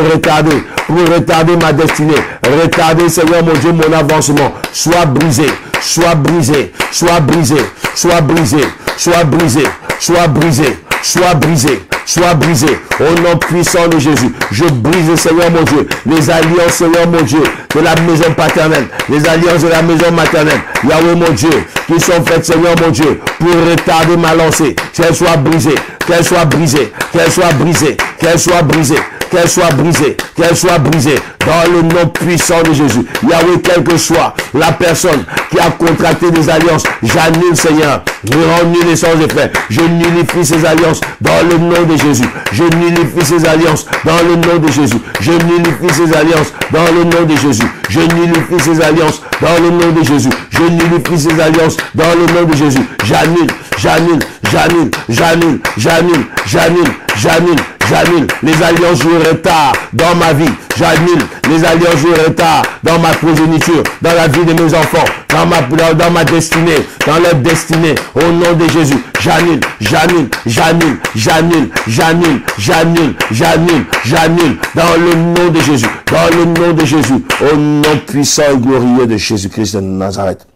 retarder ma destinée, retarder, Seigneur mon Dieu, mon avancement, soit brisée, soit brisée, soit brisée, soit brisée, soit brisée, soit brisée, soit brisée, soit brisée. Au nom puissant de Jésus, je brise, Seigneur mon Dieu, les alliances, Seigneur mon Dieu, de la maison paternelle, les alliances de la maison maternelle, Yahweh mon Dieu, qui sont faites, Seigneur mon Dieu, pour retarder ma lancée, qu'elles soient brisées, qu'elles soient brisées, qu'elles soient brisées, qu'elles soient brisées, qu'elles soient brisées, qu'elles soient brisées, dans le nom puissant de Jésus. Yahweh, quelle que soit la personne qui a contracté des alliances, j'annule, Seigneur, je rends nul et sans effet, je nullifie ces alliances dans le nom de Jésus, je nullifie ces alliances dans le nom de Jésus, je nullifie ces alliances dans le nom de Jésus, je nullifie ces alliances dans le nom de Jésus, je nullifie ces alliances dans le nom de Jésus, j'annule, j'annule, j'annule, j'annule, j'annule, j'annule, j'annule, j'annule les alliances du retard dans ma vie, j'annule les alliances du retard dans ma progéniture, dans la vie de mes enfants, dans ma destinée, dans leur destinée, au nom de Jésus, j'annule, j'annule, j'annule, j'annule, j'annule, j'annule, j'annule, j'annule, dans le nom de Jésus, dans le nom de Jésus, au nom puissant et glorieux de Jésus-Christ de Nazareth.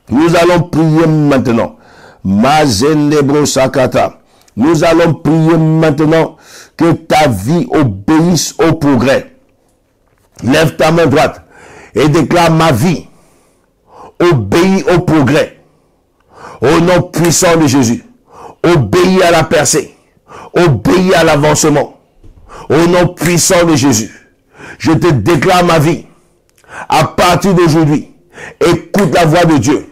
Nous allons prier maintenant. Mazelebro Sakata. Nous allons prier maintenant que ta vie obéisse au progrès. Lève ta main droite et déclare: ma vie obéit au progrès. Au nom puissant de Jésus, obéis à la percée, obéis à l'avancement. Au nom puissant de Jésus, je te déclare ma vie. À partir d'aujourd'hui, écoute la voix de Dieu,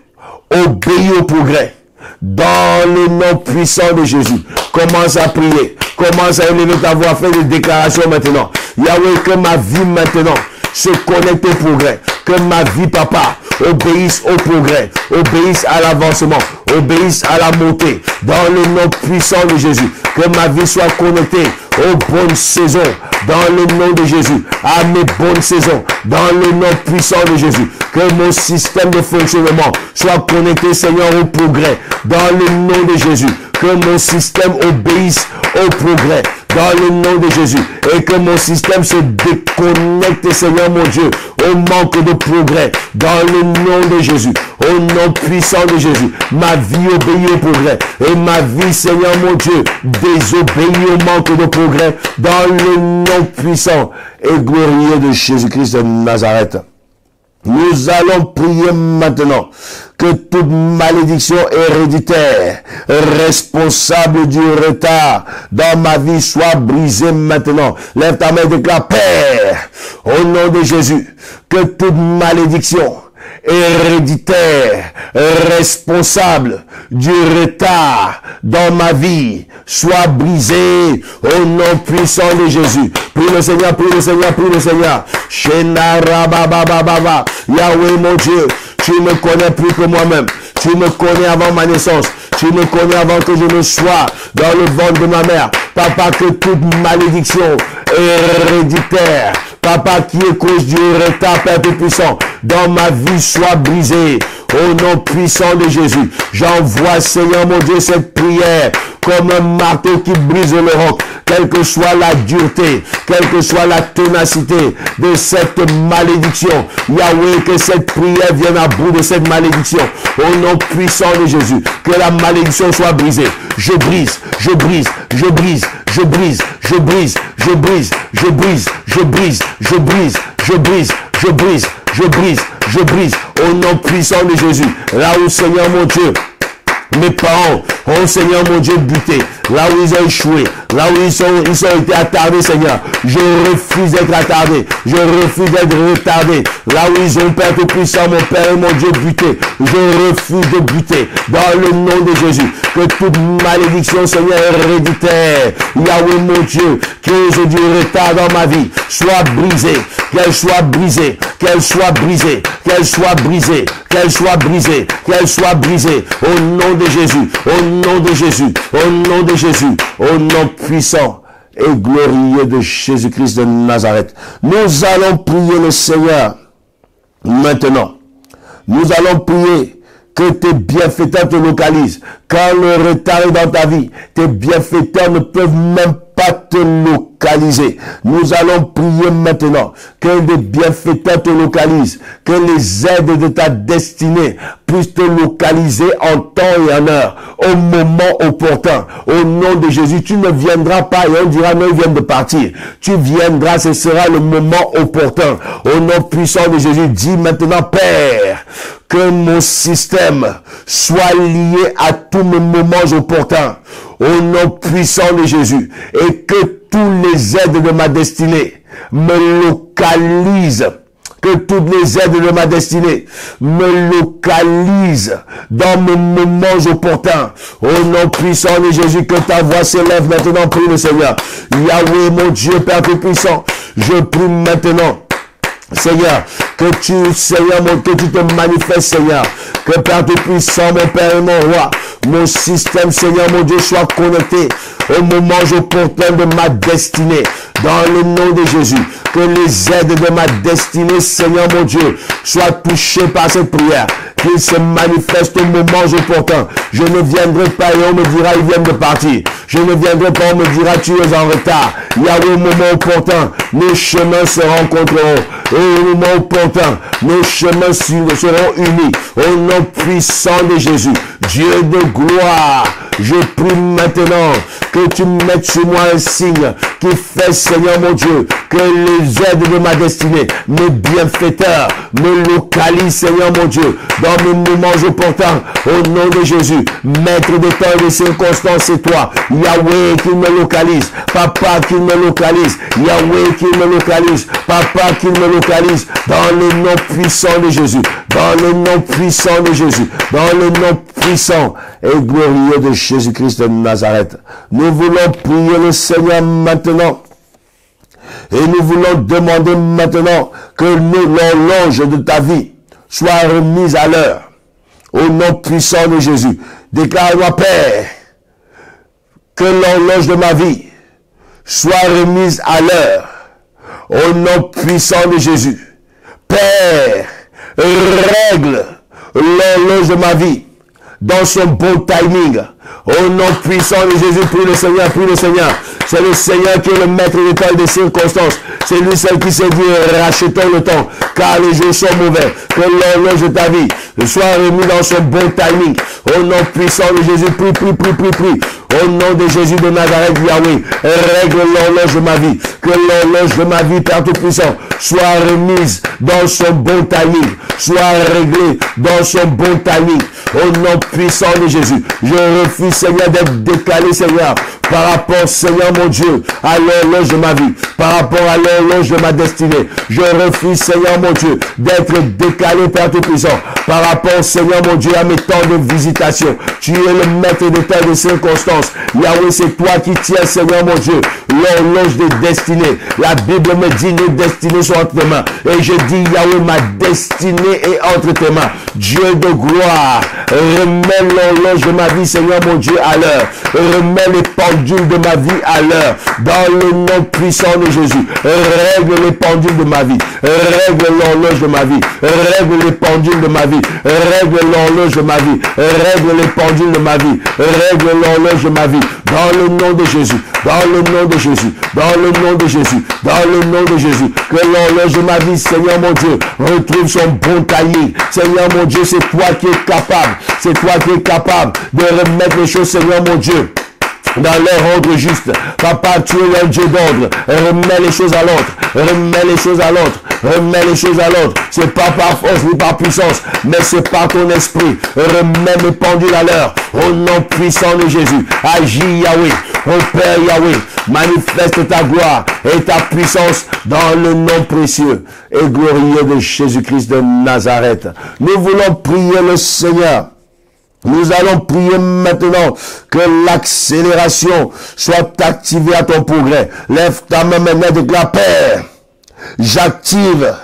obéis au progrès. Dans le nom puissant de Jésus, commence à prier, commence à élever ta voix, fais des déclarations maintenant. Yahweh, que ma vie maintenant se connecte au progrès, que ma vie, papa, obéisse au progrès, obéisse à l'avancement, obéisse à la montée, dans le nom puissant de Jésus, que ma vie soit connectée aux bonnes saisons, dans le nom de Jésus, à mes bonnes saisons, dans le nom puissant de Jésus, que mon système de fonctionnement soit connecté, Seigneur, au progrès, dans le nom de Jésus, que mon système obéisse au progrès, dans le nom de Jésus, et que mon système se déconnecte, Seigneur mon Dieu, au manque de progrès, dans le nom de Jésus, au nom puissant de Jésus. Ma vie obéit au progrès, et ma vie, Seigneur mon Dieu, désobéit au manque de progrès, dans le nom puissant et glorieux de Jésus-Christ de Nazareth. Nous allons prier maintenant que toute malédiction héréditaire, responsable du retard dans ma vie, soit brisée maintenant. Lève ta main et déclare: Père, au nom de Jésus, que toute malédiction héréditaire, responsable du retard dans ma vie, soit brisé au nom puissant de Jésus. Prie le Seigneur, prie le Seigneur, prie le Seigneur. Yahweh mon Dieu, tu me connais plus que moi-même. Tu me connais avant ma naissance. Tu me connais avant que je ne sois dans le ventre de ma mère. Papa, que toute malédiction héréditaire, papa, qui est cause du retard, Père Tout-Puissant, dans ma vie soit brisée. Au nom puissant de Jésus, j'envoie, Seigneur mon Dieu, cette prière comme un marteau qui brise le roc. Quelle que soit la dureté, quelle que soit la ténacité de cette malédiction, Yahweh, que cette prière vienne à bout de cette malédiction. Au nom puissant de Jésus, que la malédiction soit brisée. Je brise, je brise, je brise, je brise, je brise, je brise, je brise, je brise, je brise, je brise, je brise, je brise, je brise, au nom puissant de Jésus. Là où, Seigneur mon Dieu, mes parents ont, Seigneur mon Dieu, buté, là où ils ont échoué, là où ils ont été attardés, Seigneur, je refuse d'être attardé, je refuse d'être retardé, là où ils ont, Père Tout-Puissant, mon Père et mon Dieu, buté, je refuse de buter, dans le nom de Jésus, que toute malédiction, Seigneur, héréditaire, Yahweh mon Dieu, que j'ai du retard dans ma vie, soit brisée, qu'elle soit brisée, qu'elle soit brisée, qu'elle soit brisée, qu'elle soit brisée, qu'elle soit brisée, au nom de Jésus, au nom de Jésus, au nom de Jésus, au nom puissant et glorieux de Jésus-Christ de Nazareth. Nous allons prier le Seigneur maintenant. Nous allons prier que tes bienfaiteurs te localisent. Quand le retard est dans ta vie, tes bienfaiteurs ne peuvent même pas te localiser. Nous allons prier maintenant que des bienfaiteurs te localisent, que les aides de ta destinée puissent te localiser en temps et en heure, au moment opportun. Au nom de Jésus, tu ne viendras pas et on dira non, ils viennent de partir. Tu viendras, ce sera le moment opportun. Au nom puissant de Jésus, dis maintenant, Père, que mon système soit lié à tous mes moments opportuns. Au nom puissant de Jésus, et que tous les aides de ma destinée me localisent, que toutes les aides de ma destinée me localisent dans mes moments opportuns. Au nom puissant de Jésus, que ta voix s'élève maintenant, prie le Seigneur. Yahweh, mon Dieu, Père Tout-Puissant, je prie maintenant, Seigneur, que tu te manifestes, Seigneur, que Père Tout-Puissant, mon Père et mon Roi, mon système, Seigneur, mon Dieu, soit connecté au moment opportun de ma destinée, dans le nom de Jésus, que les aides de ma destinée, Seigneur, mon Dieu, soient touchées par cette prière, qu'il se manifeste au moment opportun. Je ne viendrai pas et on me dira, ils viennent de partir. Je ne viendrai pas, on me dira, tu es en retard. Yahweh, au moment opportun, nos chemins se rencontreront. Et au moment opportun, nos chemins seront unis. Au nom puissant de Jésus, Dieu de gloire, je prie maintenant que tu mettes sur moi un signe qui fait, Seigneur mon Dieu, que les aides de ma destinée, mes bienfaiteurs, me localisent, Seigneur mon Dieu, dans mes moments opportuns. Au nom de Jésus, maître des temps et des circonstances, c'est toi. Yahweh qui me localise, Papa qui me localise, Yahweh qui me localise, Papa qui me localise, dans le nom puissant de Jésus, dans le nom puissant de Jésus, dans le nom puissant et glorieux de Jésus-Christ de Nazareth. Nous voulons prier le Seigneur maintenant. Et nous voulons demander maintenant que l'horloge de ta vie soit remise à l'heure. Au nom puissant de Jésus. Déclare-moi, Père, que l'horloge de ma vie soit remise à l'heure. Au nom puissant de Jésus. Père, règle l'horloge de ma vie dans son bon timing. Au nom puissant de Jésus, prie le Seigneur, prie le Seigneur. C'est le Seigneur qui est le maître des temps et des circonstances. C'est lui seul qui s'est dit, rachetons le temps, car les jours sont mauvais. Que l'horloge de ta vie soit remis dans son bon timing. Au nom puissant de Jésus, prie, prie, prie, prie, prie. Au nom de Jésus de Nazareth, Yahweh, règle l'horloge de ma vie. Que l'horloge de ma vie, Père Tout-Puissant, soit remise dans son bon timing. Soit réglée dans son bon timing. Au nom puissant de Jésus, je refuse, Seigneur, d'être décalé, Seigneur, par rapport, Seigneur mon Dieu, à l'horloge de ma vie, par rapport à l'horloge de ma destinée. Je refuse, Seigneur mon Dieu, d'être décalé, Père Tout-Puissant, par rapport, Seigneur mon Dieu, à mes temps de visitation. Tu es le maître des temps et des circonstances. Yahweh, c'est toi qui tiens, Seigneur mon Dieu, l'horloge des destinées. La Bible me dit, nos destinées sont entre tes mains. Et je dis, Yahweh, ma destinée est entre tes mains. Dieu de gloire, remets l'horloge de ma vie, Seigneur mon Dieu, à l'heure. Remets les pendules de ma vie à l'heure. Dans le nom puissant de Jésus, règle les pendules de ma vie. Règle l'horloge de ma vie. Règle les pendules de ma vie. Règle l'horloge de ma vie. Règle les pendules de ma vie. Règle l'horloge de ma vie. Dans le nom de Jésus. Dans le nom de Jésus. Dans le nom de Jésus. Dans le nom de Jésus. Que l'horloge de ma vie, Seigneur mon Dieu, retrouve son bon timing. Seigneur mon Dieu, c'est toi qui es capable. C'est toi qui es capable de remettre les choses, Seigneur mon Dieu, dans leur ordre juste. Papa, tu es un Dieu d'ordre. Remets les choses à l'ordre. Remets les choses à l'ordre. Remets les choses à l'ordre. C'est pas par force ni par puissance, mais c'est par ton esprit. Remets mes pendules à l'heure. Au nom puissant de Jésus. Agis Yahweh. Ô Père Yahweh, manifeste ta gloire et ta puissance dans le nom précieux et glorieux de Jésus-Christ de Nazareth. Nous voulons prier le Seigneur. Nous allons prier maintenant que l'accélération soit activée à ton progrès. Lève ta main maintenant et déclare: Père, j'active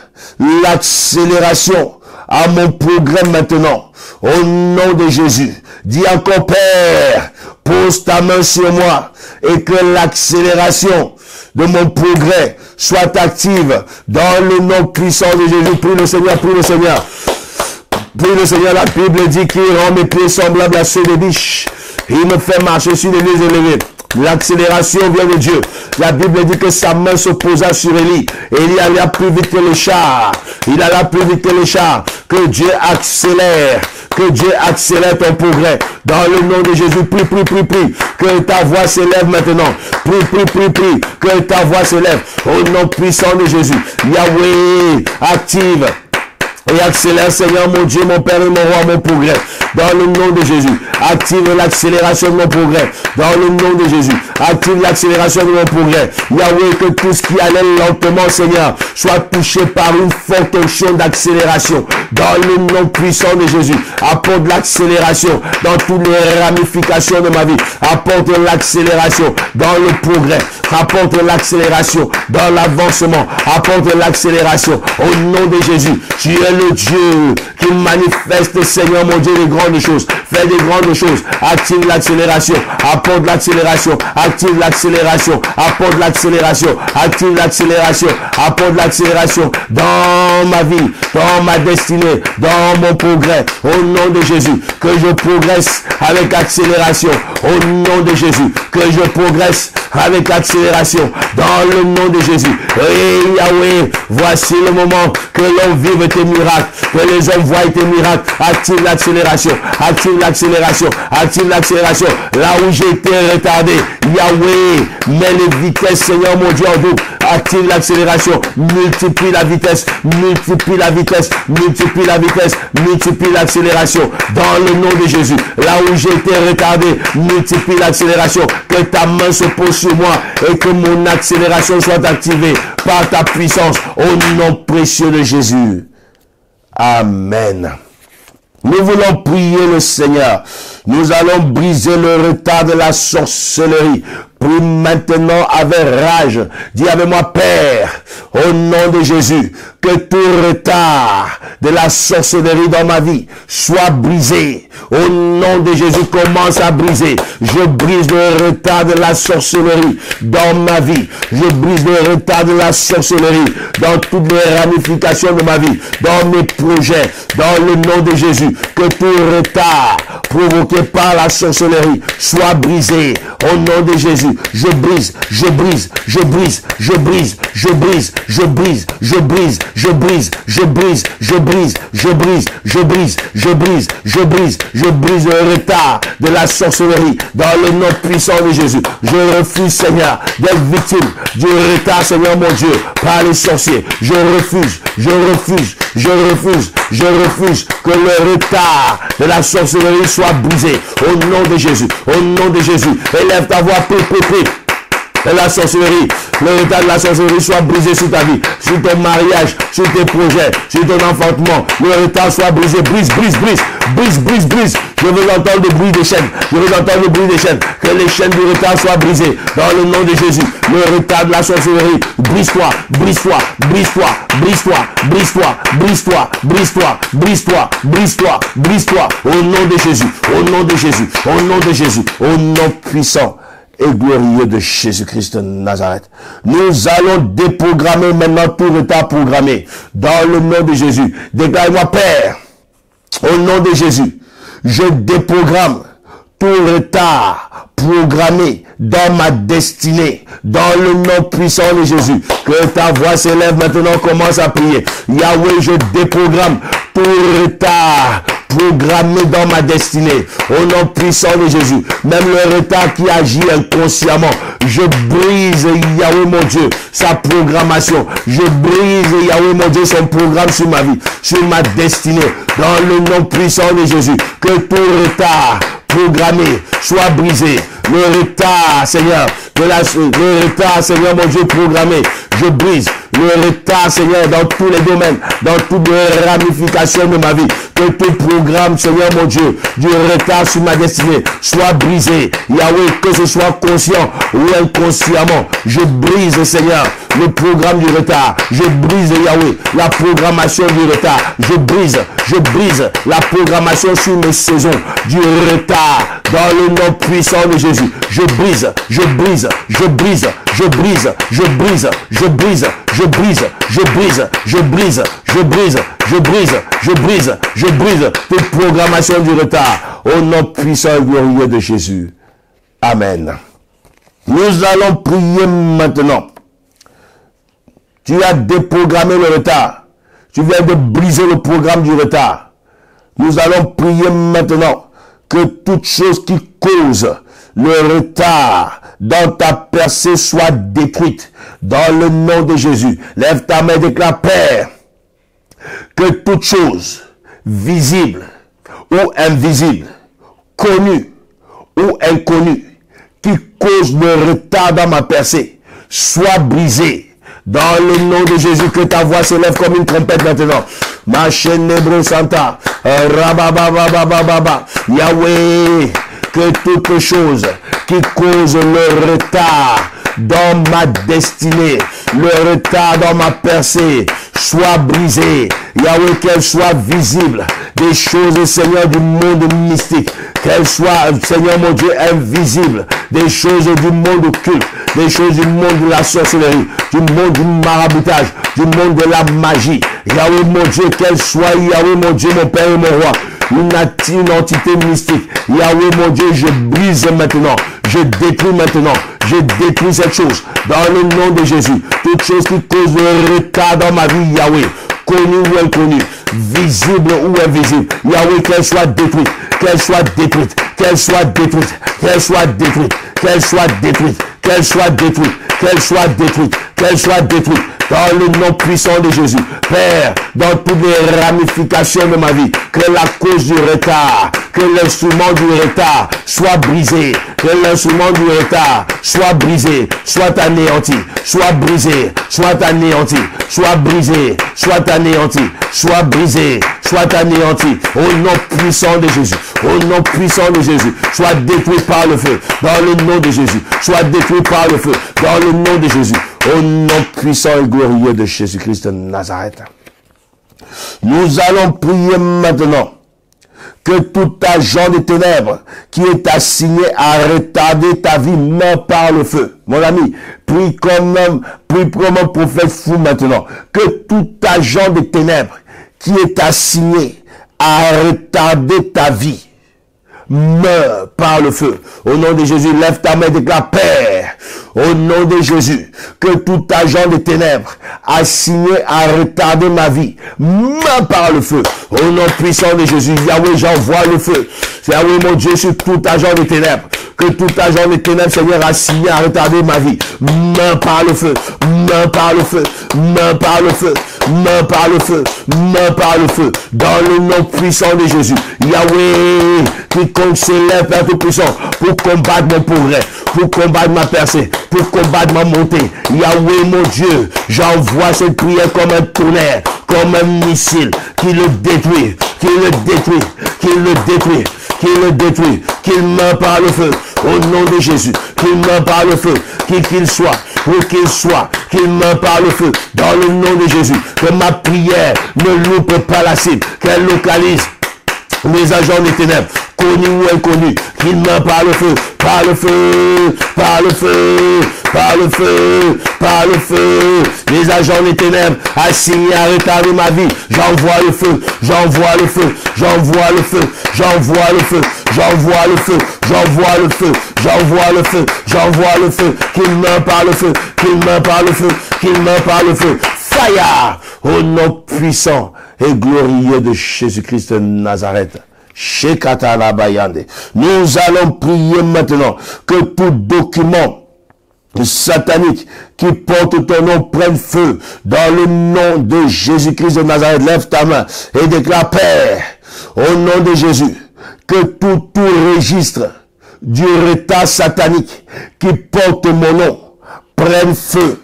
l'accélération à mon progrès maintenant. Au nom de Jésus. Dis encore: Père, pose ta main sur moi et que l'accélération de mon progrès soit active dans le nom puissant de Jésus. Prie le Seigneur, prie le Seigneur. Prie le Seigneur. La Bible dit qu'il rend mes pieds semblables à ceux des biches. Il me fait marcher sur des lieux élevés. L'accélération vient de Dieu. La Bible dit que sa main se posa sur Élie. Élie alla plus vite que les chars. Il alla plus vite que les chars. Que Dieu accélère. Que Dieu accélère ton progrès. Dans le nom de Jésus, prie, prie, prie, prie. Que ta voix s'élève maintenant. Prie, prie, prie, prie. Que ta voix s'élève. Au nom puissant de Jésus. Yahweh, active et accélère, Seigneur, mon Dieu, mon Père et mon Roi, mon progrès. Dans le nom de Jésus. Active l'accélération de mon progrès. Dans le nom de Jésus. Active l'accélération de mon progrès. Yahweh, que tout ce qui allait lentement, Seigneur, soit touché par une forte onction d'accélération. Dans le nom puissant de Jésus. Apporte l'accélération dans toutes les ramifications de ma vie. Apporte l'accélération dans le progrès. Apporte l'accélération dans l'avancement. Apporte l'accélération au nom de Jésus. Tu es le Dieu qui manifeste, Seigneur mon Dieu, les grandes choses. Fais des grandes choses. Active l'accélération. Apporte l'accélération. Active l'accélération. Apporte l'accélération. Active l'accélération. Apporte l'accélération dans ma vie, dans ma destinée, dans mon progrès. Au nom de Jésus. Que je progresse avec accélération. Au nom de Jésus. Que je progresse avec accélération. Dans le nom de Jésus. Et Yahweh, voici le moment que l'on vive tes miracles. Que les hommes voient tes miracles. Active l'accélération. Active l'accélération. Active l'accélération. Là où j'ai été retardé. Yahweh, mets les vitesses, Seigneur mon Dieu, en double. Active l'accélération. Multiplie la vitesse. Multiplie la vitesse. Multiplie la vitesse. Multiplie l'accélération. Dans le nom de Jésus. Là où j'ai été retardé. Multiplie l'accélération. Que ta main se pose sur moi. Et que mon accélération soit activée par ta puissance. Au nom précieux de Jésus. Amen. Nous voulons prier le Seigneur. Nous allons briser le retard de la sorcellerie. Prie maintenant avec rage. Dis avec moi: Père, au nom de Jésus, que tout retard de la sorcellerie dans ma vie soit brisé. Au nom de Jésus, commence à briser. Je brise le retard de la sorcellerie dans ma vie. Je brise le retard de la sorcellerie dans toutes les ramifications de ma vie, dans mes projets, dans le nom de Jésus. Que tout retard provoqué par la sorcellerie soit brisé. Au nom de Jésus. Je brise, je brise, je brise, je brise, je brise, je brise, je brise, je brise, je brise, je brise, je brise, je brise, je brise, je brise, je brise le retard de la sorcellerie dans le nom puissant de Jésus. Je refuse, Seigneur, d'être victime du retard, Seigneur mon Dieu, par les sorciers. Je refuse, je refuse, je refuse, je refuse que le retard de la sorcellerie soit brisé. Au nom de Jésus, au nom de Jésus. Élève ta voix, prie, prie, prie. Et la sorcellerie, le retard de la sorcellerie soit brisé sur ta vie, sur ton mariage, sur tes projets, sur ton enfantement. Le retard soit brisé. Brise, brise, brise, brise, brise, brise. Je veux entendre le bruit des chaînes. Je veux entendre le bruit des chaînes. Que les chaînes du retard soient brisées. Dans le nom de Jésus. Le retard de la sorcellerie. Brise-toi, brise-toi, brise-toi, brise-toi, brise-toi, brise-toi, brise-toi, brise-toi, brise-toi, brise-toi. Au nom de Jésus. Au nom de Jésus. Au nom de Jésus. Au nom puissant et glorieux de Jésus-Christ de Nazareth. Nous allons déprogrammer maintenant tout retard programmé. Dans le nom de Jésus. Déclare-moi: Père, au nom de Jésus, je déprogramme tout retard programmé dans ma destinée, dans le nom puissant de Jésus. Que ta voix s'élève maintenant, commence à prier. Yahweh, je déprogramme tout retard programmé dans ma destinée. Au nom puissant de Jésus. Même le retard qui agit inconsciemment. Je brise, Yahweh mon Dieu, sa programmation. Je brise, Yahweh mon Dieu, son programme sur ma vie, sur ma destinée. Dans le nom puissant de Jésus. Que tout retard programmé soit brisé. Le retard, Seigneur, le retard, Seigneur, mon Dieu, programmé, je brise. Le retard, Seigneur, dans tous les domaines, dans toutes les ramifications de ma vie. Que tout programme, Seigneur, mon Dieu, du retard sur ma destinée soit brisé. Yahweh, que ce soit conscient ou inconsciemment, je brise, Seigneur, le programme du retard. Je brise, Yahweh, la programmation du retard. Je brise la programmation sur mes saisons du retard. Dans le nom puissant de Jésus, je brise toute programmation du retard. Au nom puissant et glorieux de Jésus. Amen. Nous allons prier maintenant. Tu as déprogrammé le retard. Tu viens de briser le programme du retard. Nous allons prier maintenant que toute chose qui cause le retard dans ta percée soit détruite. Dans le nom de Jésus. Lève ta main et déclare, Père, que toute chose visible ou invisible, connue ou inconnue, qui cause le retard dans ma percée, soit brisée. Dans le nom de Jésus, que ta voix s'élève comme une trompette maintenant. Ma chaîne Nebro Santa. Rababababababa. Yahweh, que toute chose qui cause le retard dans ma destinée, le retard dans ma percée, soit brisée. Yahweh, qu'elle soit visible. Des choses, Seigneur, du monde mystique. Qu'elle soit, Seigneur mon Dieu, invisible. Des choses du monde occulte. Des choses du monde de la sorcellerie. Du monde du maraboutage. Du monde de la magie. Yahweh mon Dieu, qu'elle soit, Yahweh mon Dieu, mon Père et mon Roi. Une entité mystique. Yahweh mon Dieu, je brise maintenant. Je détruis maintenant. Je détruis cette chose. Dans le nom de Jésus. Toute chose qui cause le retard dans ma vie, Yahweh. Connue ou inconnue. Visible ou invisible. Yahweh, qu'elle soit détruite. Qu'elle soit détruite. Qu'elle soit détruite. Qu'elle soit détruite. Qu'elle soit détruite. Qu'elle soit détruite. Qu'elle soit détruite. Qu'elle soit détruite. Dans le nom puissant de Jésus. Père, dans toutes les ramifications de ma vie, que la cause du retard, que l'instrument du retard soit brisé, que l'instrument du retard soit brisé, soit anéanti, soit brisé, soit anéanti, soit brisé, soit anéanti, soit brisé, soit anéanti, au nom puissant de Jésus, au nom puissant de Jésus, soit détruit par le feu, dans le nom de Jésus, soit détruit par le feu, dans le nom de Jésus. Au nom puissant et glorieux de Jésus-Christ de Nazareth. Nous allons prier maintenant que tout agent des ténèbres qui est assigné à retarder ta vie meurt par le feu. Mon ami, prie comme un prophète fou maintenant. Que tout agent des ténèbres qui est assigné à retarder ta vie meurt par le feu. Au nom de Jésus, lève ta main et déclare, Père, au nom de Jésus, que tout agent des ténèbres assigné à retarder ma vie meurt par le feu. Au nom puissant de Jésus, Yahweh, j'envoie le feu. Yahweh, mon Dieu, sur tout agent des ténèbres. Que tout agent des ténèbres, Seigneur, assigné à retarder ma vie meurt par le feu. Meurt par le feu. Meurt par le feu. Meurt par le feu. Meurt par le feu. Dans le nom puissant de Jésus. Yahweh, quiconque s'élève vers tout puissant pour combattre mon progrès, pour combattre ma percée, pour combattre ma montée. Yahweh, mon Dieu, j'envoie cette prière comme un tonnerre, comme un missile, qui le détruit, qui le détruit, qui le détruit, qui le détruit, qu'il meurt par le feu, au nom de Jésus, qu'il meurt par le feu, qu'il soit, où qu'il soit, qu'il meurt par le feu, dans le nom de Jésus, que ma prière ne loupe pas la cible, qu'elle localise les agents des ténèbres, connus ou inconnus, qu'ils meurent par le feu, par le feu, par le feu, par le feu, par le feu. Les agents des ténèbres assignés à retarder ma vie, j'envoie le feu, j'envoie le feu, j'envoie le feu, j'envoie le feu, j'envoie le feu, j'envoie le feu, j'envoie le feu, j'envoie le feu, qu'ils meurent par le feu, qu'ils meurent par le feu, qu'ils meurent par le feu. Feu Fire, au nom puissant et glorieux de Jésus-Christ de Nazareth. Nous allons prier maintenant que tout document satanique qui porte ton nom prenne feu dans le nom de Jésus-Christ de Nazareth. Lève ta main et déclare: Père, au nom de Jésus, que tout registre du retard satanique qui porte mon nom prenne feu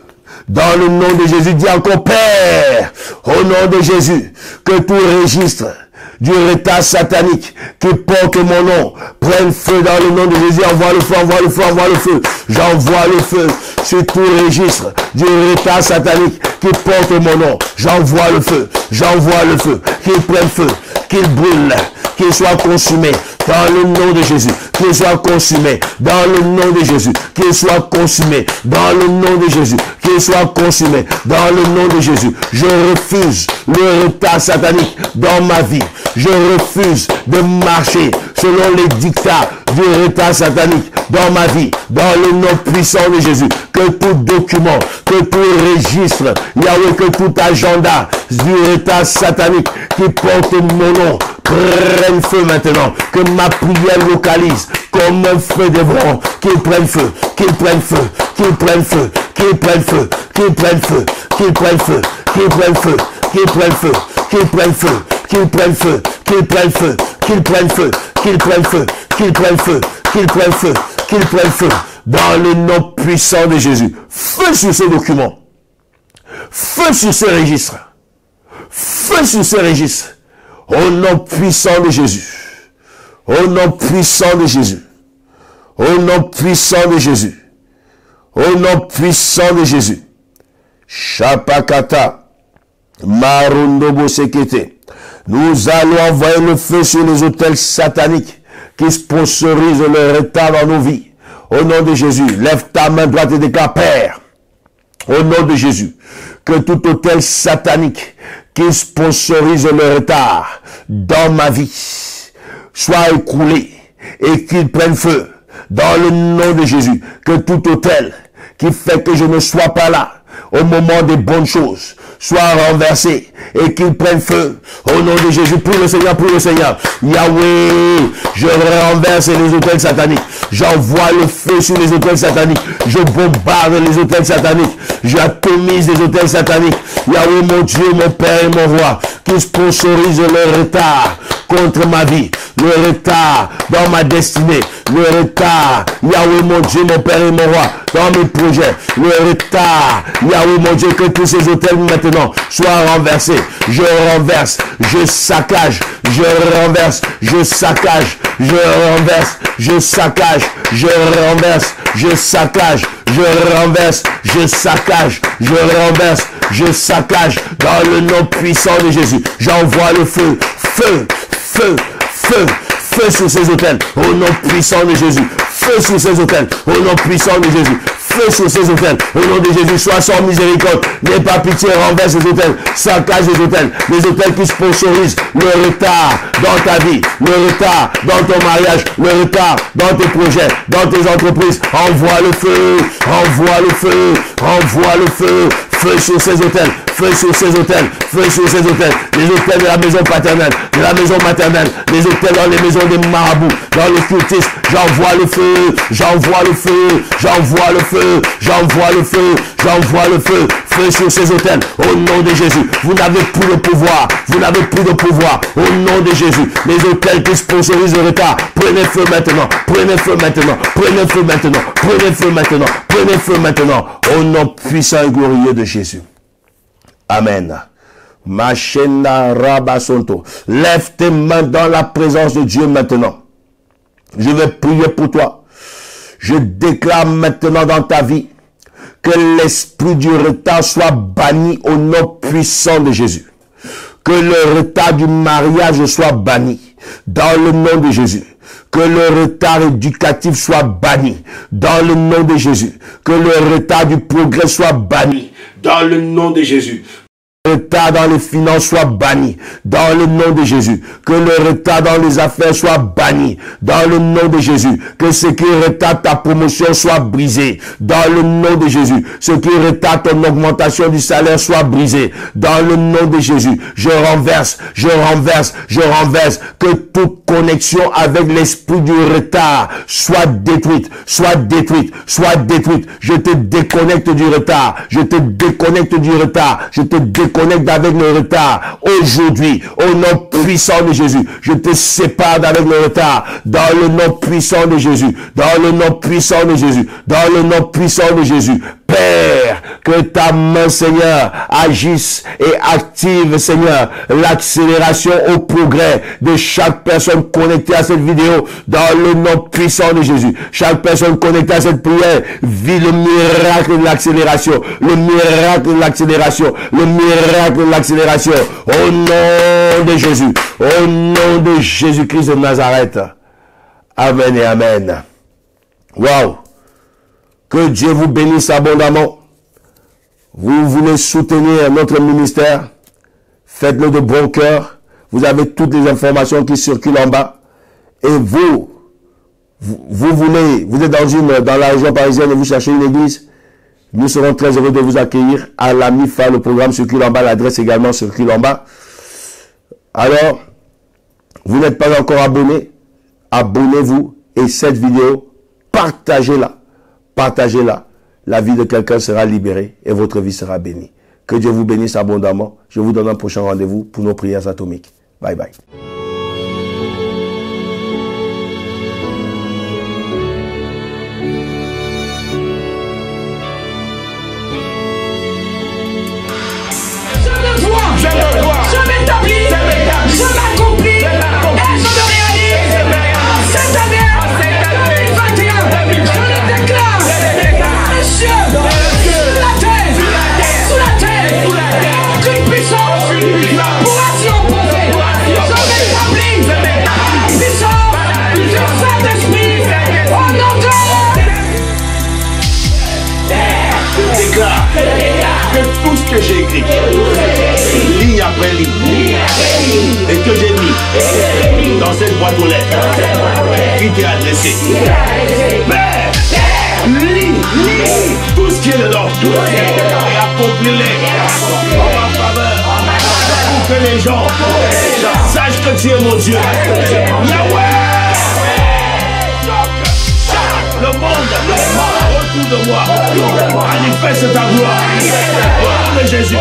dans le nom de Jésus. Dis encore: Père, au nom de Jésus, que tout registre du retard satanique qui porte mon nom prenne feu dans le nom de Jésus. Envoie le feu, envoie le feu, envoie le feu. J'envoie le feu sur tout registre du retard satanique qui porte mon nom. J'envoie le feu, qu'il prenne feu, qu'il brûle, qu'il soit consumé dans le nom de Jésus, qu'il soit consumé dans le nom de Jésus, qu'il soit consumé dans le nom de Jésus, qu'il soit consumé dans le nom de Jésus. Je refuse le retard satanique dans ma vie. Je refuse de marcher selon les dictats du retard satanique dans ma vie, dans le nom puissant de Jésus. Que tout document, que tout registre, Yahweh, que tout agenda du retard satanique qui porte mon nom prenne feu maintenant. Que ma prière localise comme un feu dévorant. Qu'il prenne feu, qu'il prenne feu, qu'il prenne feu, qu'il prenne feu, qu'il prenne feu, qu'il prenne feu, qu'il prenne feu, qu'il prenne feu, qu'il prenne feu, qu'il prenne feu, qu'il prenne feu, qu'il prenne feu, qu'il prenne feu, qu'il prenne feu, qu'il prenne feu, qu'il prenne feu, dans le nom puissant de Jésus. Feu sur ces documents, feu sur ces registres, feu sur ces registres, au nom puissant de Jésus, au nom puissant de Jésus, au nom puissant de Jésus, au nom puissant de Jésus. Chapakata, Marundobo Sekete. Nous allons envoyer le feu sur les hôtels sataniques qui sponsorisent le retard dans nos vies. Au nom de Jésus, lève ta main droite et déclare: Père, au nom de Jésus, que tout hôtel satanique qui sponsorise le retard dans ma vie soit écroulé et qu'il prenne feu dans le nom de Jésus. Que tout hôtel qui fait que je ne sois pas là au moment des bonnes choses soit renversé et qu'il prenne feu au nom de Jésus. Prie le Seigneur, prie le Seigneur. Yahweh, je renverse les hôtels sataniques. J'envoie le feu sur les hôtels sataniques. Je bombarde les hôtels sataniques. J'atomise les hôtels sataniques. Yahweh, mon Dieu, mon Père et mon Roi, qui sponsorise le retard contre ma vie, le retard dans ma destinée, le retard, Yahweh, mon Dieu, mon Père et mon Roi, dans mes projets, le retard, Yahweh, mon Dieu, que tous ces hôtels maintenant soient renversés. Je renverse, je saccage, je renverse, je saccage, je renverse, je saccage, je renverse, je saccage, je renverse, je saccage, je renverse, je saccage, dans le nom puissant de Jésus. J'envoie le feu, feu, feu, feu, feu sur ces hôtels, au nom puissant de Jésus. Feu sur ces hôtels, au nom puissant de Jésus. Feu sur ces hôtels, au nom de Jésus. Sois sans miséricorde, n'aie pas pitié, renverse les hôtels, saccage les hôtels qui sponsorisent le retard dans ta vie, le retard dans ton mariage, le retard dans tes projets, dans tes entreprises. Envoie le feu, envoie le feu, envoie le feu. Feu sur ces hôtels, feu sur ces hôtels, feu sur ces hôtels, les hôtels de la maison paternelle, de la maison maternelle, les hôtels dans les maisons des marabouts, dans les cultistes. J'envoie le feu, j'envoie le feu, j'envoie le feu, j'envoie le feu, j'envoie le feu, feu sur ces hôtels, au nom de Jésus. Vous n'avez plus de pouvoir, vous n'avez plus de pouvoir, au nom de Jésus. Les hôtels qui sponsorisent le retard, prenez feu maintenant, prenez feu maintenant, prenez feu maintenant, prenez feu maintenant, prenez feu maintenant, au nom puissant et glorieux de Jésus. Amen. Machena Rabasonto. Lève tes mains dans la présence de Dieu maintenant. Je vais prier pour toi. Je déclare maintenant dans ta vie que l'esprit du retard soit banni au nom puissant de Jésus. Que le retard du mariage soit banni dans le nom de Jésus. Que le retard éducatif soit banni dans le nom de Jésus. Que le retard du progrès soit banni dans le nom de Jésus. Le retard dans les finances soit banni. Dans le nom de Jésus. Que le retard dans les affaires soit banni. Dans le nom de Jésus. Que ce qui retarde ta promotion soit brisé. Dans le nom de Jésus. Ce qui retarde ton augmentation du salaire soit brisé. Dans le nom de Jésus. Je renverse. Que toute connexion avec l'esprit du retard soit détruite. Je te déconnecte du retard. Je te déconnecte avec le retard. Aujourd'hui, au nom puissant de Jésus, je te sépare d'avec le retard. Dans le nom puissant de Jésus. Père, que ta main, Seigneur, agisse et active, Seigneur, l'accélération au progrès de chaque personne connectée à cette vidéo, dans le nom puissant de Jésus. Chaque personne connectée à cette prière vit le miracle de l'accélération, au nom de Jésus, au nom de Jésus-Christ de Nazareth. Amen et amen. Waouh! Que Dieu vous bénisse abondamment. Vous voulez soutenir notre ministère, faites-le de bon cœur. Vous avez toutes les informations qui circulent en bas. Et vous êtes dans la région parisienne et vous cherchez une église. Nous serons très heureux de vous accueillir à la MIFA. Le programme circule en bas, l'adresse également circule en bas. Alors, vous n'êtes pas encore abonné, abonnez-vous et cette vidéo, partagez-la. La vie de quelqu'un sera libérée et votre vie sera bénie. Que Dieu vous bénisse abondamment. Je vous donne un prochain rendez-vous pour nos prières atomiques. Bye bye. Je m'établis, je m'accomplis et je me réalise. Cette année 2021, je le déclare. Les cieux, sous la terre, qu'une puissance pourra s'y opposer. Je m'établis, puissant du Saint-Esprit, au nom de Je déclare que tout ce que j'ai écrit, ligne après ligne, et que j'ai mis dans cette boîte aux lettres qui t'est adressée. Père, lis tout ce qui est dedans et accomplis-les en ma faveur pour que les gens sachent que tu es mon Dieu. Yahweh! Le monde autour de moi manifeste ta gloire. Au nom de Jésus.